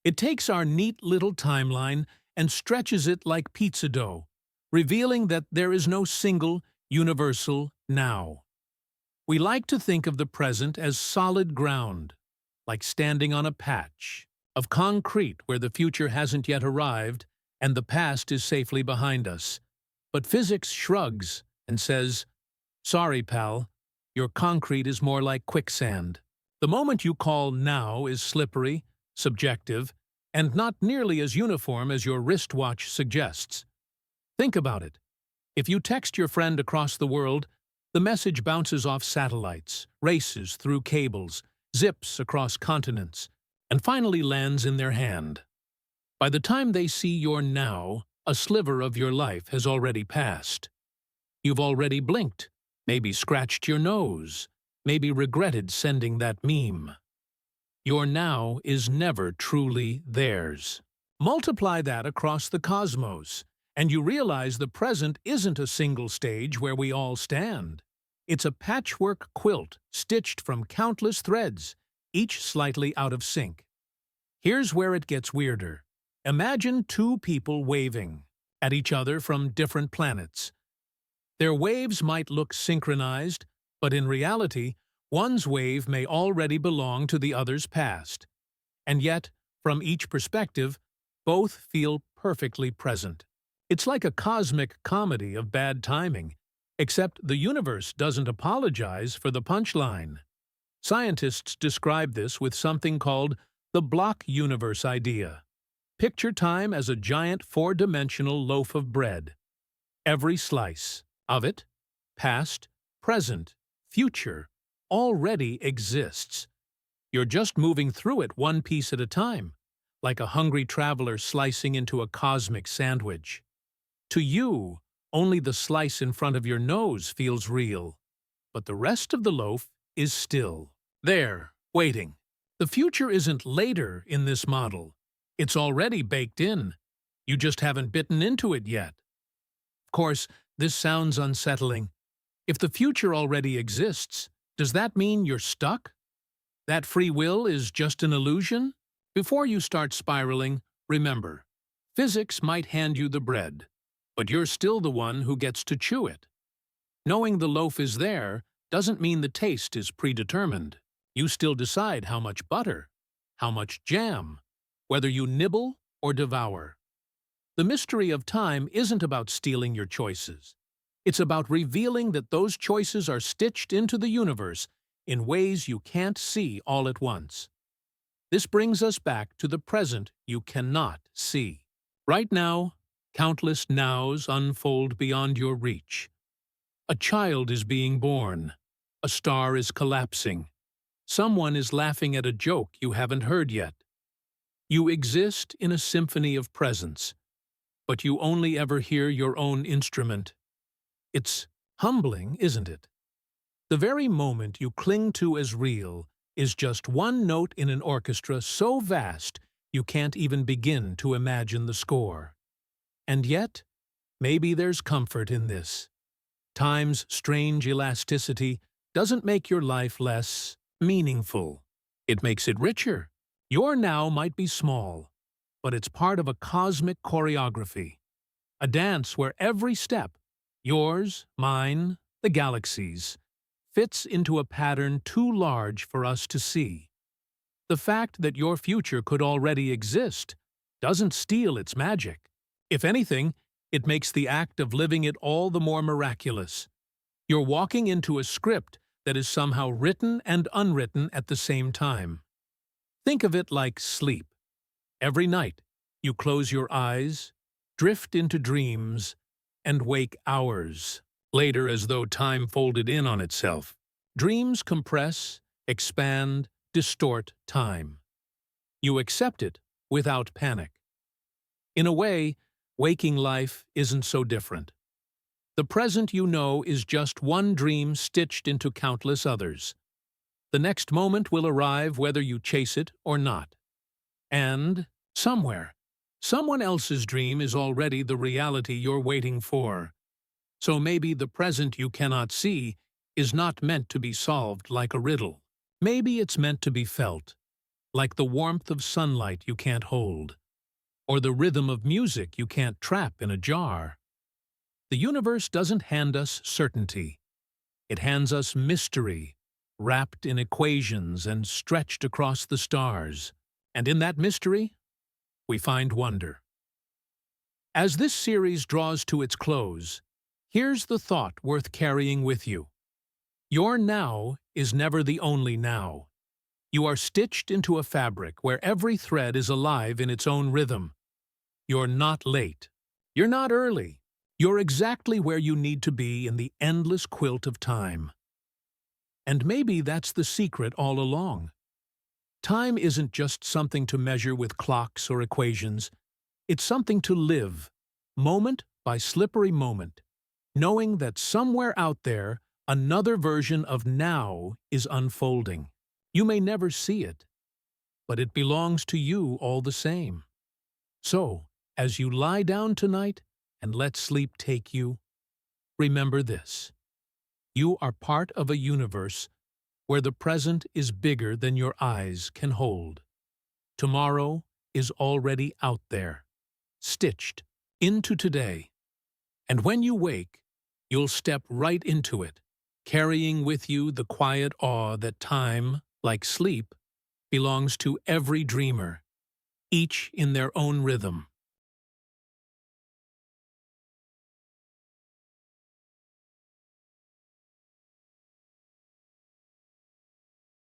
It takes our neat little timeline and stretches it like pizza dough, revealing that there is no single, universal now. We like to think of the present as solid ground, like standing on a patch of concrete where the future hasn't yet arrived and the past is safely behind us. But physics shrugs and says, "Sorry, pal, your concrete is more like quicksand." The moment you call now is slippery, subjective, and not nearly as uniform as your wristwatch suggests. Think about it. If you text your friend across the world, the message bounces off satellites, races through cables, zips across continents, and finally lands in their hand. By the time they see your now, a sliver of your life has already passed. You've already blinked, maybe scratched your nose, maybe regretted sending that meme. Your now is never truly theirs. Multiply that across the cosmos, and you realize the present isn't a single stage where we all stand. It's a patchwork quilt stitched from countless threads, each slightly out of sync. Here's where it gets weirder. Imagine two people waving at each other from different planets. Their waves might look synchronized, But in reality, one's wave may already belong to the other's past. And yet, from each perspective, both feel perfectly present. It's like a cosmic comedy of bad timing, except the universe doesn't apologize for the punchline. Scientists describe this with something called the block universe idea. Picture time as a giant four-dimensional loaf of bread. Every slice of it, past, present, future, already exists. You're just moving through it one piece at a time, like a hungry traveler slicing into a cosmic sandwich. To you, only the slice in front of your nose feels real, but the rest of the loaf is still there, waiting. The future isn't later in this model. It's already baked in. You just haven't bitten into it yet. Of course, this sounds unsettling. If the future already exists, does that mean you're stuck? That free will is just an illusion? Before you start spiraling, remember, physics might hand you the bread, but you're still the one who gets to chew it. Knowing the loaf is there doesn't mean the taste is predetermined. You still decide how much butter, how much jam, whether you nibble or devour. The mystery of time isn't about stealing your choices. It's about revealing that those choices are stitched into the universe in ways you can't see all at once. This brings us back to the present you cannot see. Right now, countless nows unfold beyond your reach. A child is being born. A star is collapsing. Someone is laughing at a joke you haven't heard yet. You exist in a symphony of presence, but you only ever hear your own instrument. It's humbling, isn't it? The very moment you cling to as real is just one note in an orchestra so vast you can't even begin to imagine the score. And yet, maybe there's comfort in this. Time's strange elasticity doesn't make your life less meaningful. It makes it richer. Your now might be small, but it's part of a cosmic choreography. A dance where every step, yours, mine, the galaxy's, fits into a pattern too large for us to see. The fact that your future could already exist doesn't steal its magic. If anything, it makes the act of living it all the more miraculous. You're walking into a script that is somehow written and unwritten at the same time. Think of it like sleep. Every night, you close your eyes, drift into dreams, and wake hours later as though time folded in on itself. Dreams compress, expand, distort time. You accept it without panic. In a way, waking life isn't so different. The present you know is just one dream stitched into countless others. The next moment will arrive whether you chase it or not. And, somewhere, someone else's dream is already the reality you're waiting for. So maybe the present you cannot see is not meant to be solved like a riddle. Maybe it's meant to be felt, like the warmth of sunlight you can't hold, or the rhythm of music you can't trap in a jar. The universe doesn't hand us certainty. It hands us mystery, wrapped in equations and stretched across the stars. And in that mystery, we find wonder. As this series draws to its close, here's the thought worth carrying with you. Your now is never the only now. You are stitched into a fabric where every thread is alive in its own rhythm. You're not late. You're not early. You're exactly where you need to be in the endless quilt of time. And maybe that's the secret all along. Time isn't just something to measure with clocks or equations. It's something to live, moment by slippery moment, knowing that somewhere out there, another version of now is unfolding. You may never see it, but it belongs to you all the same. So, as you lie down tonight and let sleep take you, remember this. You are part of a universe where the present is bigger than your eyes can hold. Tomorrow is already out there, stitched into today. And when you wake, you'll step right into it, carrying with you the quiet awe that time, like sleep, belongs to every dreamer, each in their own rhythm.